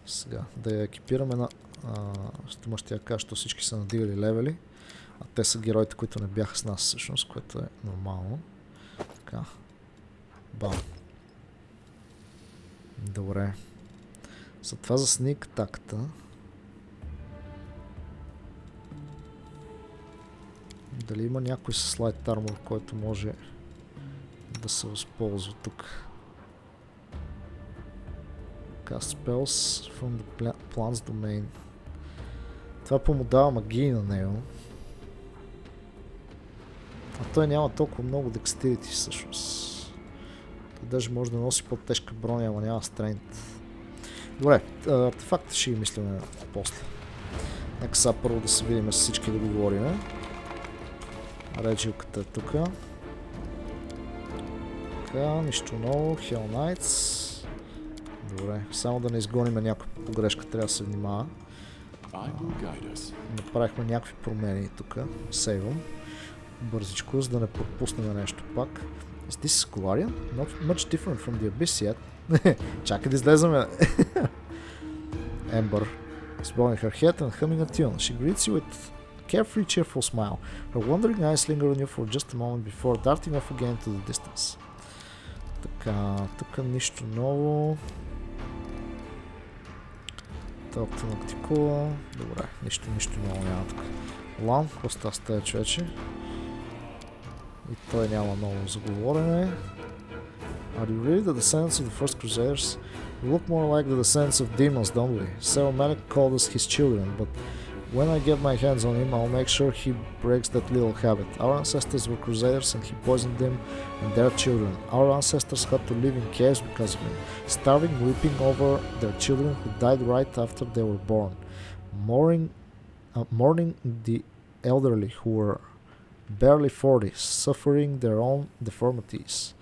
Сега, да я екипираме на... ще я кажа, че всички са надигали левели. А те са героите, които не бяха с нас всъщност, което е нормално. Така. Бам. Добре. Затова за sneak attack-та. Дали има някой с Light Armor, който може да се възползва тук. Cast spells from the plant's domain. Това помодава магии на него. А той няма толкова много Dexterity всъщност. Той даже може да носи по-тежка броня, ама няма Strength. Добре, артефакта ще ги мислим после. Нека сега първо да се видим с всички да го говорим. Реджилката е тук. Така, нищо ново. Hell Knights. Добре, само да не изгоним някаква погрешка, трябва да се внимава. Направихме някакви промени тук. Сейвам. Бързичко, за да не пропуснем нещо пак. Is this Golarion? Not much different from the Abyss yet. Чакай да излезаме. Ember is bowing her head and humming a tune. She greets you with a carefree, cheerful smile. Her wandering eyes linger on you for just a moment before darting off again to the distance. Така, тук нищо ново. Толкова нактикува. Добре, нищо ново няма тук. Лан, какво става с тези човече? И той няма много заговорене. Are you really the descendants of the first crusaders? We look more like the descendants of demons, don't we? Malik called us his children, but when I get my hands on him, I'll make sure he breaks that little habit. Our ancestors were crusaders and he poisoned them and their children. Our ancestors had to live in caves because of him, starving, weeping over their children who died right after they were born, mourning the elderly who were barely 40, suffering their own deformities.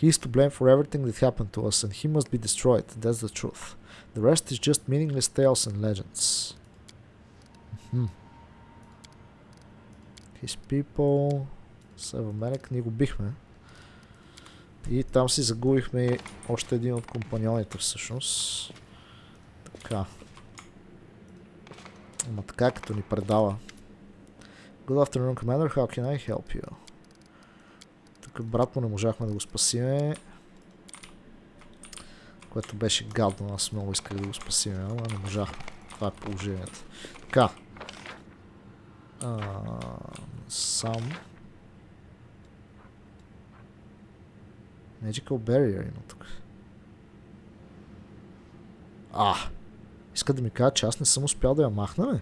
He is to blame for everything that happened to us, and he must be destroyed. That's the truth. The rest is just meaningless tales and legends. His people... Мalik, ние го бихме. И там си загубихме още един от компаньоните всъщност. Така. Ама така като ни предава. Good afternoon, Commander. How can I help you? Тук брат му не можахме да го спасиме. Което беше гадно. Аз много исках да го спасиме, ама не можахме. Това е положението. Така. Сам. Magical Barrier има тук. Иска да ми кажа, че аз не съм успял да я махна, бе.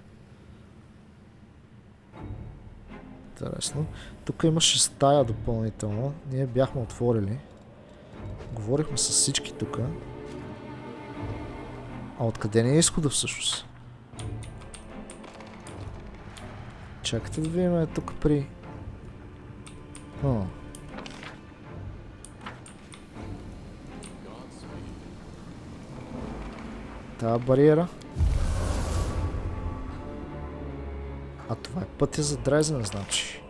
Интересно. Тук имаше стая допълнително. Ние бяхме отворили. Говорихме с всички тук. А откъде ни е изхода всъщност? Чакайте да видим тук при... Тая бариера. А това е пътя за дрезане, значи.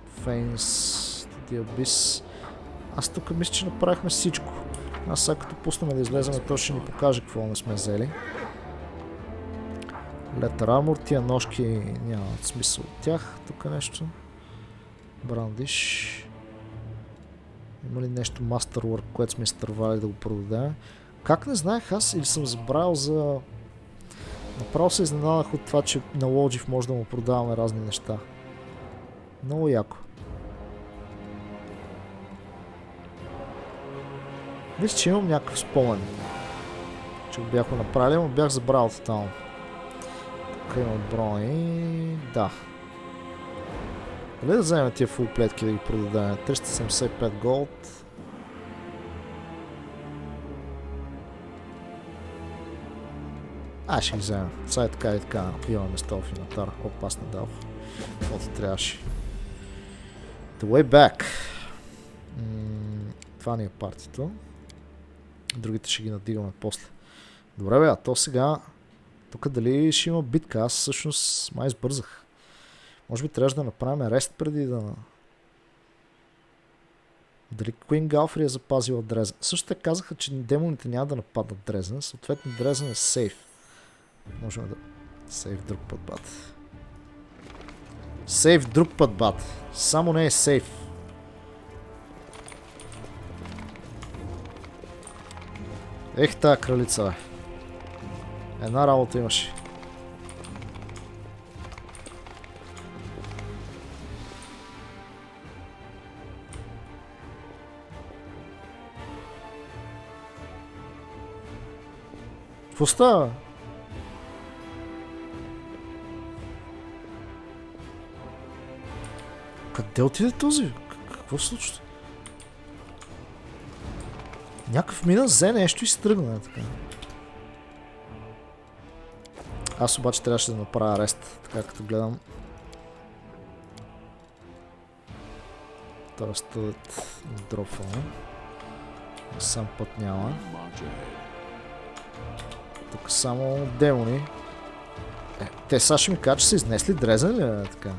Фейнс, Диабис. Аз тук мисля, че направихме всичко. Аз сега като пуснем да излезем, то ще ни покаже какво не сме взели. Летър армор, тия ножки нямат смисъл от тях. Тук нещо. Брандиш. Има ли нещо Masterwork, което сме изтървали да го продадем? Как не знаех аз или съм забравил за... Направо се изненадах от това, че на Лоджив може да му продаваме разни неща. Много яко. Мисля, че имам някакъв спомен, че го бяхме направили, но бях забравил тотално. Тук има брони... Да. Дали да вземем тия фулплетки да ги продадем? 375 голд. Ще ги вземем. Сега е така и така. Имаме место в инвентар. Опа, аз не дал. Каквото трябваше. The way back. Това ни е партито. Другите ще ги надигаме после. Добре бе, а то сега... Тук дали ще има битка? Аз всъщност май избързах. Може би трябваше да направим рест преди да... Дали Queen Galfrey е запазила Дрезен? Също те казаха, че демоните няма да нападнат Дрезен. Съответно Дрезен е сейф. Можем да... Сейф друг път, бат. Сейф друг път, бат. Само не е сейф. Ех, тая кралица, бе. Една работа имаше. Какво става? Къде отиде този? Какво се случва? Някакъв мина взе нещо и се тръгна, така. Аз обаче трябваше да направя арест, така като гледам. Тоест тъдът дропваме. Сам път няма. Тук само демони. Те сега ще ми кажат, че са изнесли Дрезен ли е така?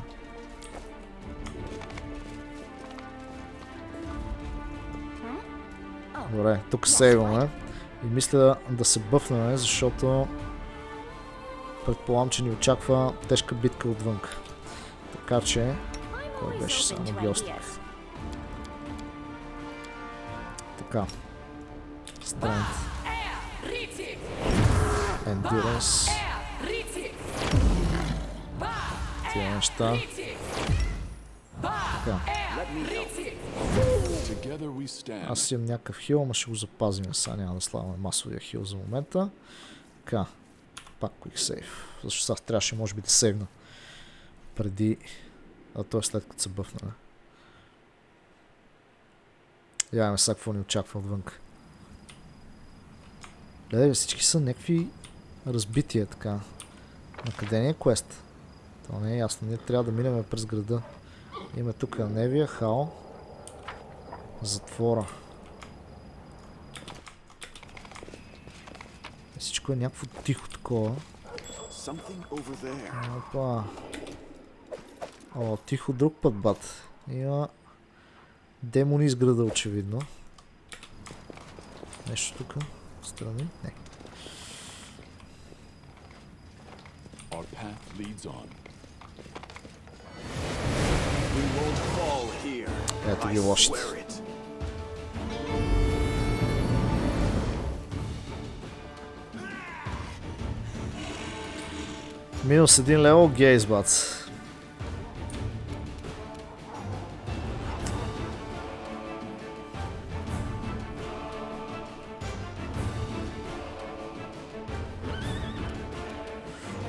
Добре, тук сейваме. И мисля да се бъфнем, защото предполагам, че ни очаква тежка битка отвън. Така че... Кой беше само геостик? Така. Strength. Endurance. тия неща. Така. Аз имам някакъв хил, ама ще го запазим. Сега няма да слагаме масовия хил за момента. Така. Пак quick save. Защото сега трябваше може би да сейвна. Преди... А то е след като се бъфна. Яваме сега какво ни очаква отвънка. Гледай, всички са някакви разбития така. На къде ни е квест? Това не е ясно. Ние трябва да минем през града. Има тук Невия, Хао. Затвора. И всичко е някакво тихо такова. Опа. О, тихо друг път, бат. Има демони из града, очевидно. Нещо тук. Страни? Не. Ето ги лошите. Минус 1 левел, гейз, бац.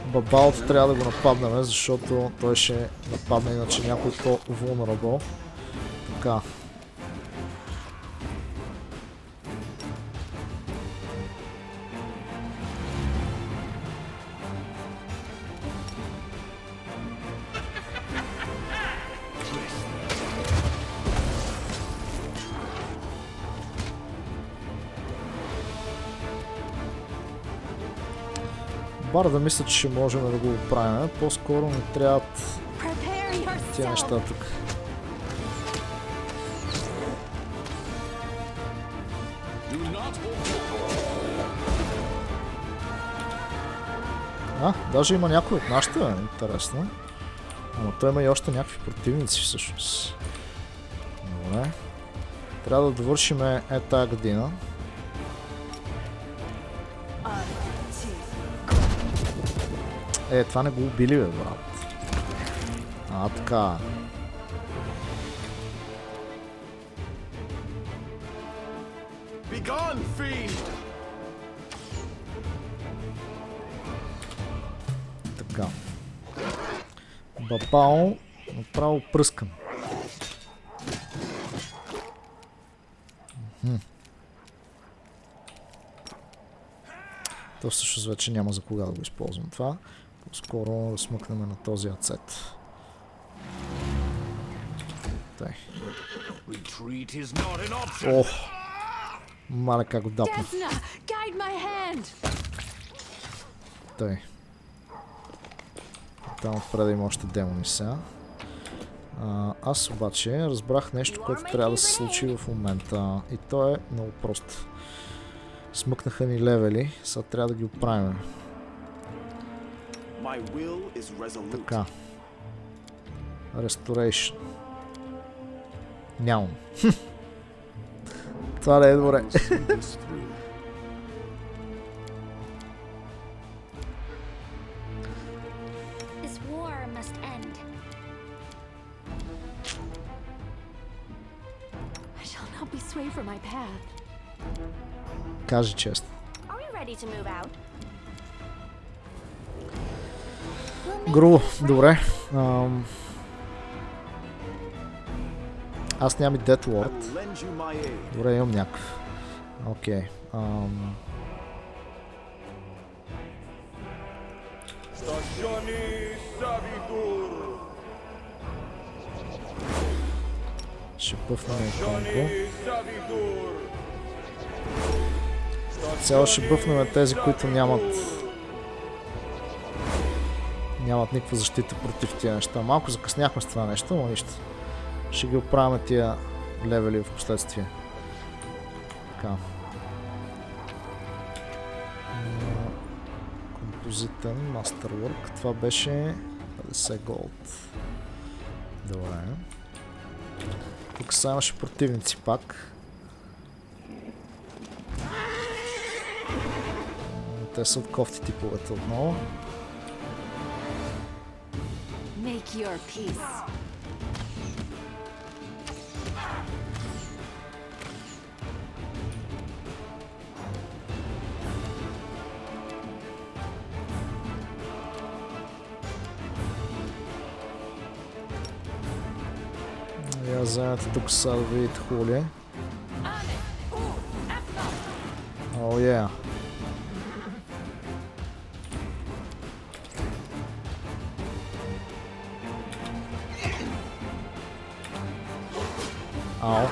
Бабалото трябва да го нападнем, защото той ще нападне иначе някой по-vulnerable. Така. Бар да мисля, че ще можем да го оправим. По-скоро не трябват тия неща тук. Даже има някой от нашите, интересно. Ама той има и още някакви противници всъщност. Добре. Трябва да довършим тая година. Това не го убили, бе, брат. Така. Така. Бабао направо пръскам. То всъщност вече няма за кога да го използвам това. По-скоро да смъкнем на този ацет. Тъй. Ох! Мале как го дапна. Тъй. Там отпред има още демони сега. Аз обаче разбрах нещо, което трябва да се случи в момента. И то е много просто. Смъкнаха ни левели, сега трябва да ги оправим. Така. Restoration. Нямам. Това не е добре. Кажи честно. Грубо, добре. Аз нямам и Death Lord. Добре, имам някакъв. Окей. Ще бъфнем иконко. Цяло ще бъфнем тези, които нямат никаква защита против тия неща. Малко закъсняхме с това нещо, но нищо. Ще ги оправяме тия левели в последствие. Така. Композитен, Masterwork. Това беше 50 голд. Добре. Тук сега имаше противници пак. Те са от кофти типовете отново. Make your peace. Я вземете тук са да видите хубаво ли е. О, yeah. Ау.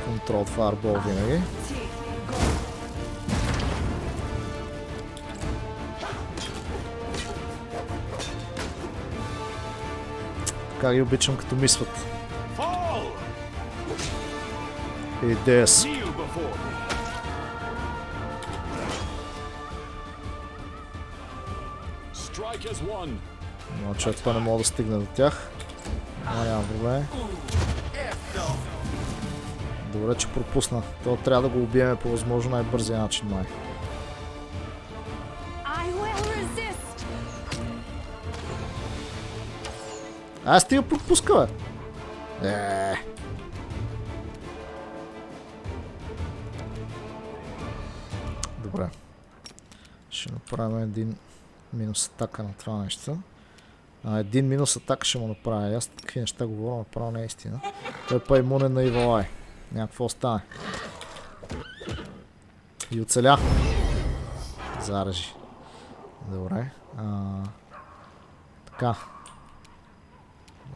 Контрол фаербол винаги. Така ги обичам като мисват. Идея си. Но човек това не мога да стигне до тях. Няма проблем. Добре, че пропусна. Това трябва да го убиеме по възможно най-бързия начин, май. Аз ти го пропуска, бе. Добре. Ще направим един минус атака на това нещо. Един минус атака ще му направя. Аз такива неща говоря, направо не е истина. Той па имунен на Желая. Някакво остане. И оцеля. Заражи. Добре. Така.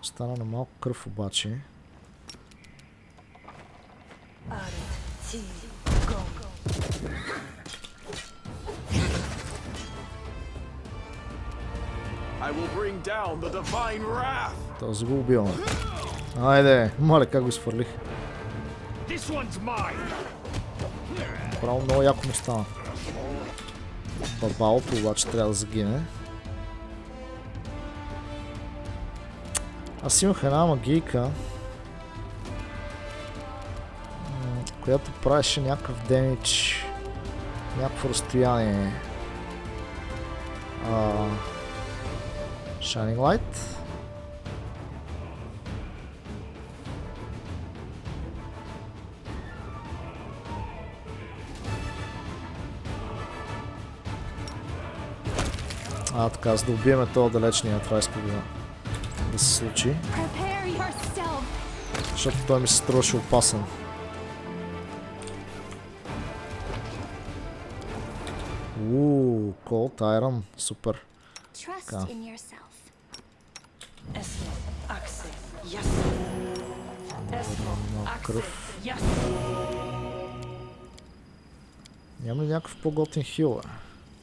Остана на малко кръв обаче. Този го убиваме. Айде, моля как го изфърлих. Право много яко му стана. Бабалото обаче трябва да загине. Аз имах една магийка, която правеше някакъв демидж, някакво разстояние. Shining Light. Така, за да убиеме този далечния, това иска да се случи. Защото той ми се струваше опасен. Cold Iron, супер. Кръв. Няма ли някакъв по-готин хил?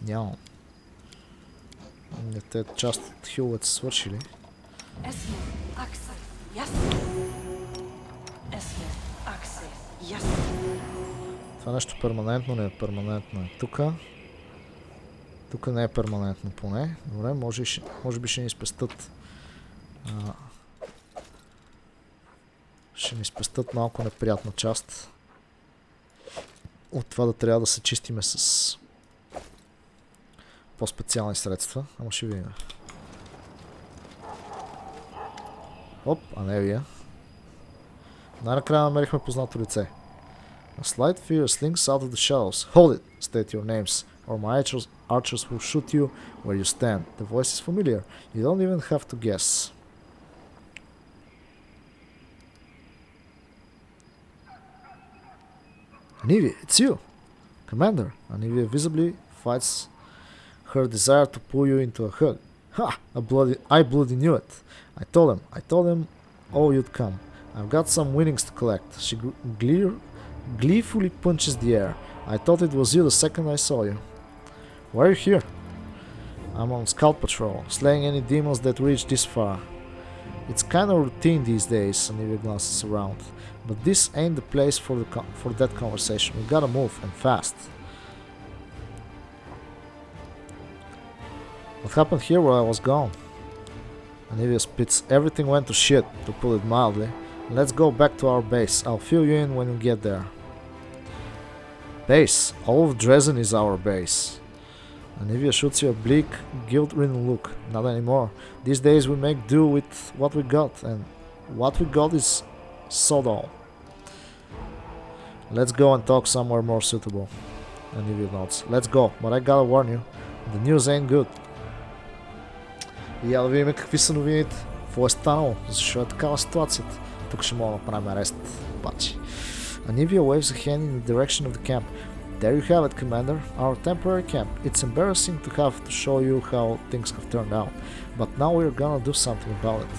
Нямам. Не, те част от хиловете са свършили. Това нещо перманентно не е перманентно. Тука. Тук не е перманентно поне. Добре, може би ще ни спестят. Ще ни спестят малко неприятна част. От това да трябва да се чистиме с по-специални средства. Ама ще видим. Оп, а не вие. Най-накрая намерихме познато лице. A slight figure slinks out of the shadows. Hold it! State your names, or my archers will shoot you where you stand. The voice is familiar. You don't even have to guess. Anivia, it's you! Commander! Anivia visibly fights her desire to pull you into a hug. Ha! I bloody knew it. I told him oh you'd come. I've got some winnings to collect. She gleefully punches the air. I thought it was you the second I saw you. Why are you here? I'm on scout patrol, slaying any demons that reach this far. It's kind of routine these days, Anivia glances around. But this ain't the place for that conversation. We gotta move, and fast. What happened here while I was gone? Anivia spits. Everything went to shit, to put it mildly. Let's go back to our base. I'll fill you in when we get there. Base. All of Dresden is our base. Anivia shoots you a bleak, guilt-ridden look. Not anymore. These days we make do with what we got, and what we got is Sodom. Let's go and talk somewhere more suitable. Anivia nods. Let's go, but I gotta warn you, the news ain't good. И я да видим какви са новините. Какво е станало? Защо е такава ситуацията? Тук ще мога да направим арест. Обаче. Anivia waves a hand in the direction of the camp. There you have it, Commander, our temporary camp. It's embarrassing to have to show you how things have turned out, but now we're gonna do something about it.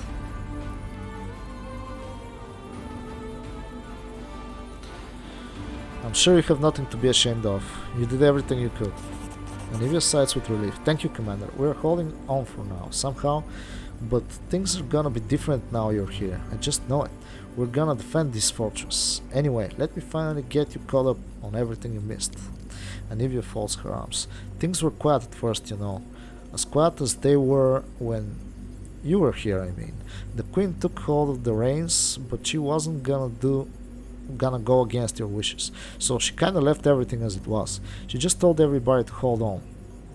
I'm sure you have nothing to be ashamed of. You did everything you could. Anivia sighs with relief. Thank you, Commander. We're holding on for now, somehow, but things are gonna be different now you're here. I just know it. We're gonna defend this fortress. Anyway, let me finally get you caught up on everything you missed. Anivia folds her arms. Things were quiet at first, you know. As quiet as they were when you were here, I mean. The Queen took hold of the reins, but she wasn't gonna go against your wishes. So she kinda left everything as it was. She just told everybody to hold on.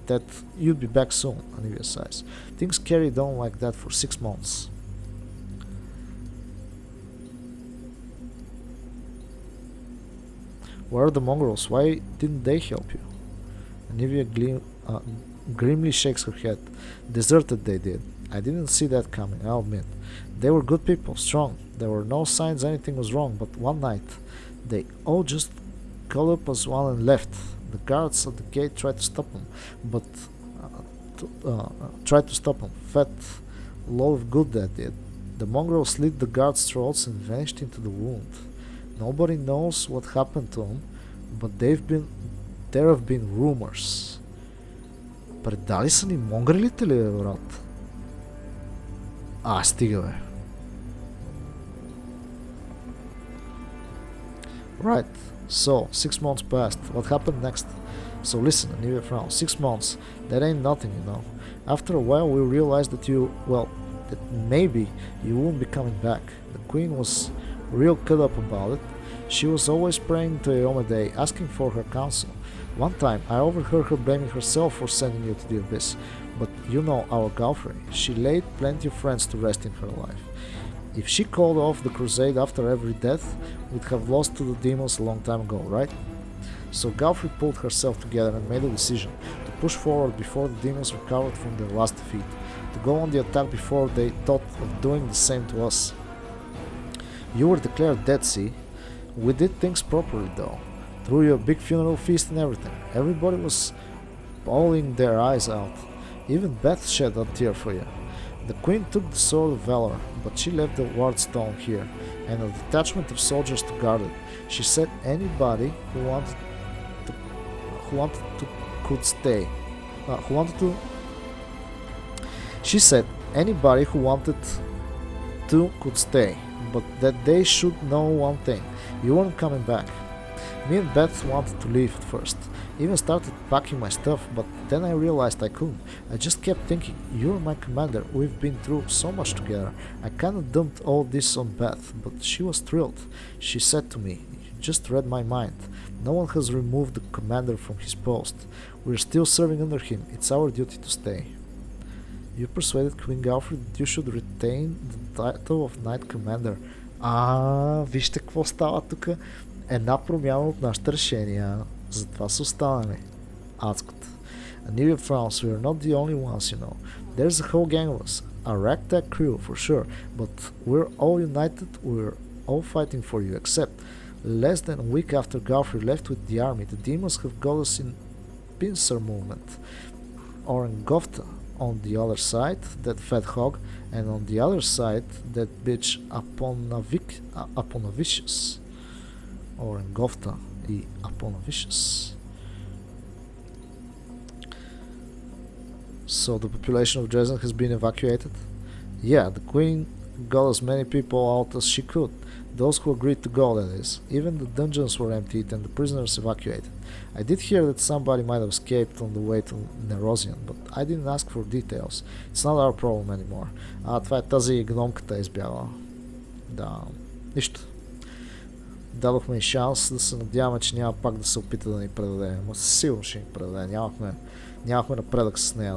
That you'd be back soon, Anivia sighs. Things carried on like that for 6 months. Where are the mongrels? Why didn't they help you? Anivia grimly shakes her head. Deserted they did. I didn't see that coming, I'll admit. They were good people, strong. There were no signs anything was wrong, but one night, they all just got up as one and left. The guards at the gate tried to stop them, but Fat load of good that did. The mongrel slit the guards' throats and vanished into the wound. Nobody knows what happened to them, but there have been rumors. Предали са ни монгрелите ли, брат? Стига, бе. Right, so 6 months passed. What happened next? So listen, Anivia frowned. 6 months, that ain't nothing, you know. After a while we realized that that maybe you won't be coming back. The Queen was real cut up about it. She was always praying to Eomede, asking for her counsel. One time I overheard her blaming herself for sending you to the abyss. But you know our Galfrey, she laid plenty of friends to rest in her life. If she called off the crusade after every death, we'd have lost to the demons a long time ago, right? So Galfrey pulled herself together and made a decision to push forward before the demons recovered from their last defeat, to go on the attack before they thought of doing the same to us. You were declared dead, see? We did things properly though. Threw you a big funeral feast and everything. Everybody was bawling their eyes out. Even Beth shed a tear for you. The Queen took the Sword of Valor, but she left the Wardstone here, and a detachment of soldiers to guard it. She said anybody who wanted to could stay. She said anybody who wanted to could stay, but that they should know one thing: you weren't coming back. Me and Beth wanted to leave at first. Even started packing my stuff, but then I realized I couldn't. I just kept thinking, you're my commander, we've been through so much together. I kinda dumped all this on Beth, but she was thrilled. She said to me, you just read my mind. No one has removed the commander from his post. We're still serving under him. It's our duty to stay. You persuaded Queen Galfrey that you should retain the title of Knight Commander. Вижте какво става тук. Една промяна от нашите решения. Затова са останали. Адското. Anivia frowns. We are not the only ones, you know. There's a whole gang of us. A ragtag crew, for sure. But we're all united. We're all fighting for you, except less than a week after Galfrey left with the army, the demons have got us in pincer movement. Or in Gofta. On the other side, that fat hog. And on the other side, that bitch Aponavicius. Or in Gofta и Aponavicius. So the population of Dresden has been evacuated? Yeah, the Queen got as many people out as she could. Those who agreed to go, that is. Even the dungeons were emptied and the prisoners evacuated. I did hear that somebody might have escaped on the way to Nerosian, but I didn't ask for details. It's not our problem anymore. Това е тази гномката избягала. Да, нищо. Дадохме и шанс да се надяваме, че няма пак да се опита да ни предаде. Но сигурно ще ни предаде. Нямахме напредък с нея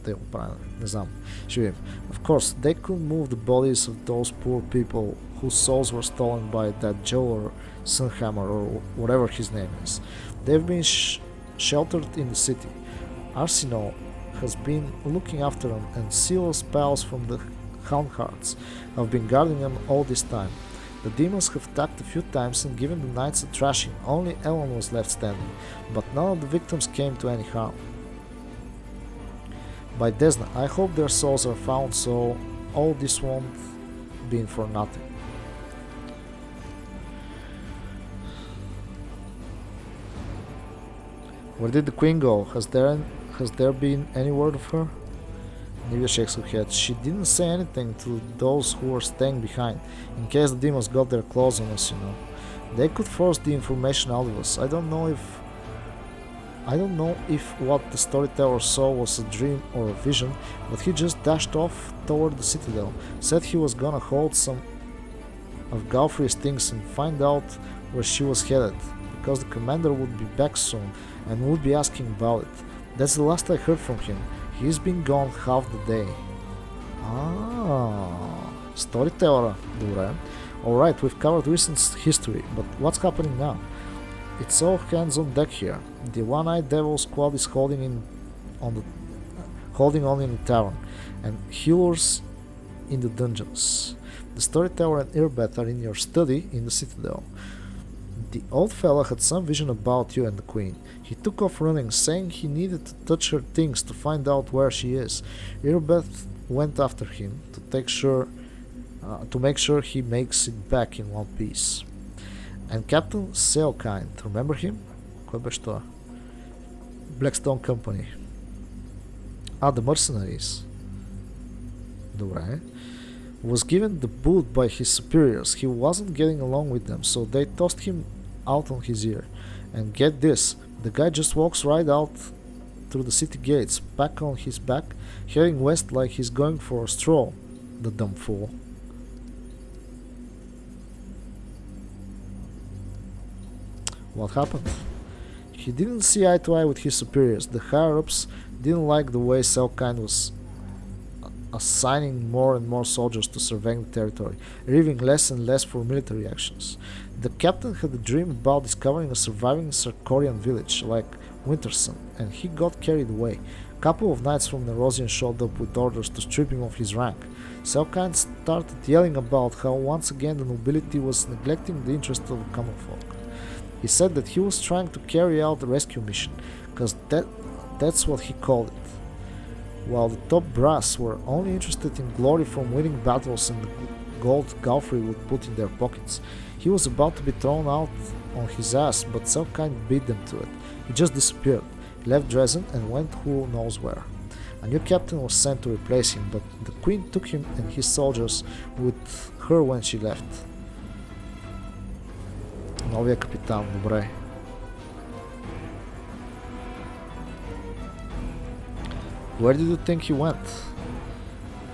да я оправим. Не знам. Ще видим. Of course, they could move the bodies of those poor people whose souls were stolen by that Joe or Sunhammer or whatever his name is. They've been sheltered in the city. Arsenal has been looking after them, and Seal's pals from the Houndhearts have been guarding them all this time. The demons have attacked a few times and given the knights a thrashing. Only Ellen was left standing, but none of the victims came to any harm. By Desna, I hope their souls are found, so all this won't be for nothing. Where did the queen go? Has there been any word of her? Nivea shakes her head. She didn't say anything to those who were staying behind, in case the demons got their claws on us, you know. They could force the information out of us. I don't know if what the storyteller saw was a dream or a vision, but he just dashed off toward the citadel, said he was gonna hold some of Galfrey's things and find out where she was headed, because the commander would be back soon and would be asking about it. That's the last I heard from him. He's been gone half the day. Storyteller. Добре. Alright, we've covered recent history, but what's happening now? It's all hands on deck here. The one-eyed devil squad is holding on in the tavern, and healers in the dungeons. The storyteller and Irbeth are in your study in the citadel. The old fella had some vision about you and the queen. He took off running, saying he needed to touch her things to find out where she is. Irbeth went after him to make sure he makes it back in one piece. And Captain Sailkind, remember him? Кой беше това? Blackstone Company. The mercenaries. Добре. Was given the boot by his superiors. He wasn't getting along with them, so they tossed him out on his ear. And get this, the guy just walks right out through the city gates, back on his back, heading west like he's going for a stroll. The dumb fool. What happened? He didn't see eye to eye with his superiors. The higher-ups didn't like the way Selkind was assigning more and more soldiers to surveying the territory, leaving less and less for military actions. The captain had a dream about discovering a surviving Sarkorian village, like Winterson, and he got carried away. A couple of knights from Nerosian showed up with orders to strip him of his rank. Selkind started yelling about how once again the nobility was neglecting the interests of the common folk. He said that he was trying to carry out a rescue mission, because that's what he called it. While the top brass were only interested in glory from winning battles and the gold Galfrey would put in their pockets. He was about to be thrown out on his ass, but Selkind beat them to it. He just disappeared. He left Dresden and went who knows where. A new captain was sent to replace him, but the queen took him and his soldiers with her when she left. Новия капитан, добре. Where did you think he went?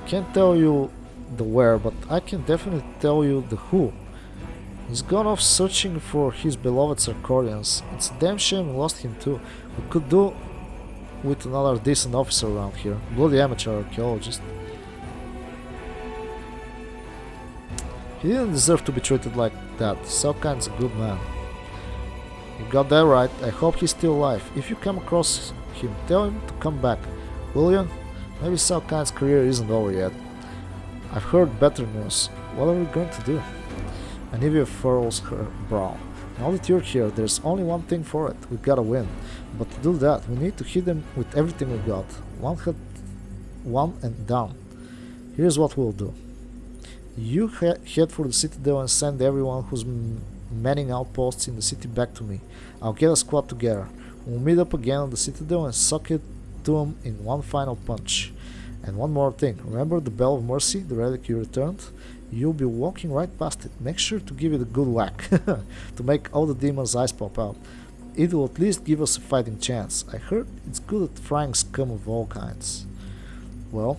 Can't tell you the where, but I can definitely tell you the who. He's gone off searching for his beloved Sarkorians. It's a damn shame we lost him too. We could do with another decent officer around here. Bloody amateur archaeologist. He didn't deserve to be treated like that. Selkind's a good man. You got that right. I hope he's still alive. If you come across him, tell him to come back. Will you? Maybe Selkind's career isn't over yet. I've heard better news. What are we going to do? Anivia furrows her brow. Now that you're here, there's only one thing for it. We gotta win. But to do that, we need to hit them with everything we got. One and down. Here's what we'll do. You head for the citadel and send everyone who's manning outposts in the city back to me. I'll get a squad together. We'll meet up again on the citadel and suck it to them in one final punch. And one more thing. Remember the Bell of Mercy, the relic you returned? You'll be walking right past it. Make sure to give it a good whack to make all the demons' eyes pop out. It will at least give us a fighting chance. I heard it's good at frying scum of all kinds. Well,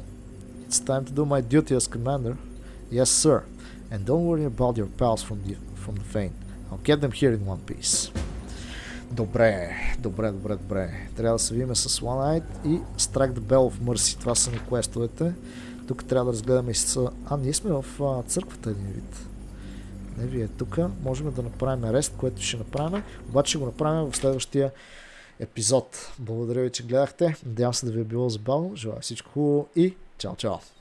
it's time to do my duty as commander. Yes, sir. And don't worry about your pals from the faint. I'll get them here in one piece. Добре. Трябва да се видим с One Night и Strike the Bell of Mercy. Това са ни квестовете. Тук трябва да разгледаме и с... ние сме в църквата един вид. Не вие тук. Можем да направим арест, което ще направим. Обаче ще го направим в следващия епизод. Благодаря ви, че гледахте. Надявам се да ви е било забавно. Желая всичко хубаво и чао!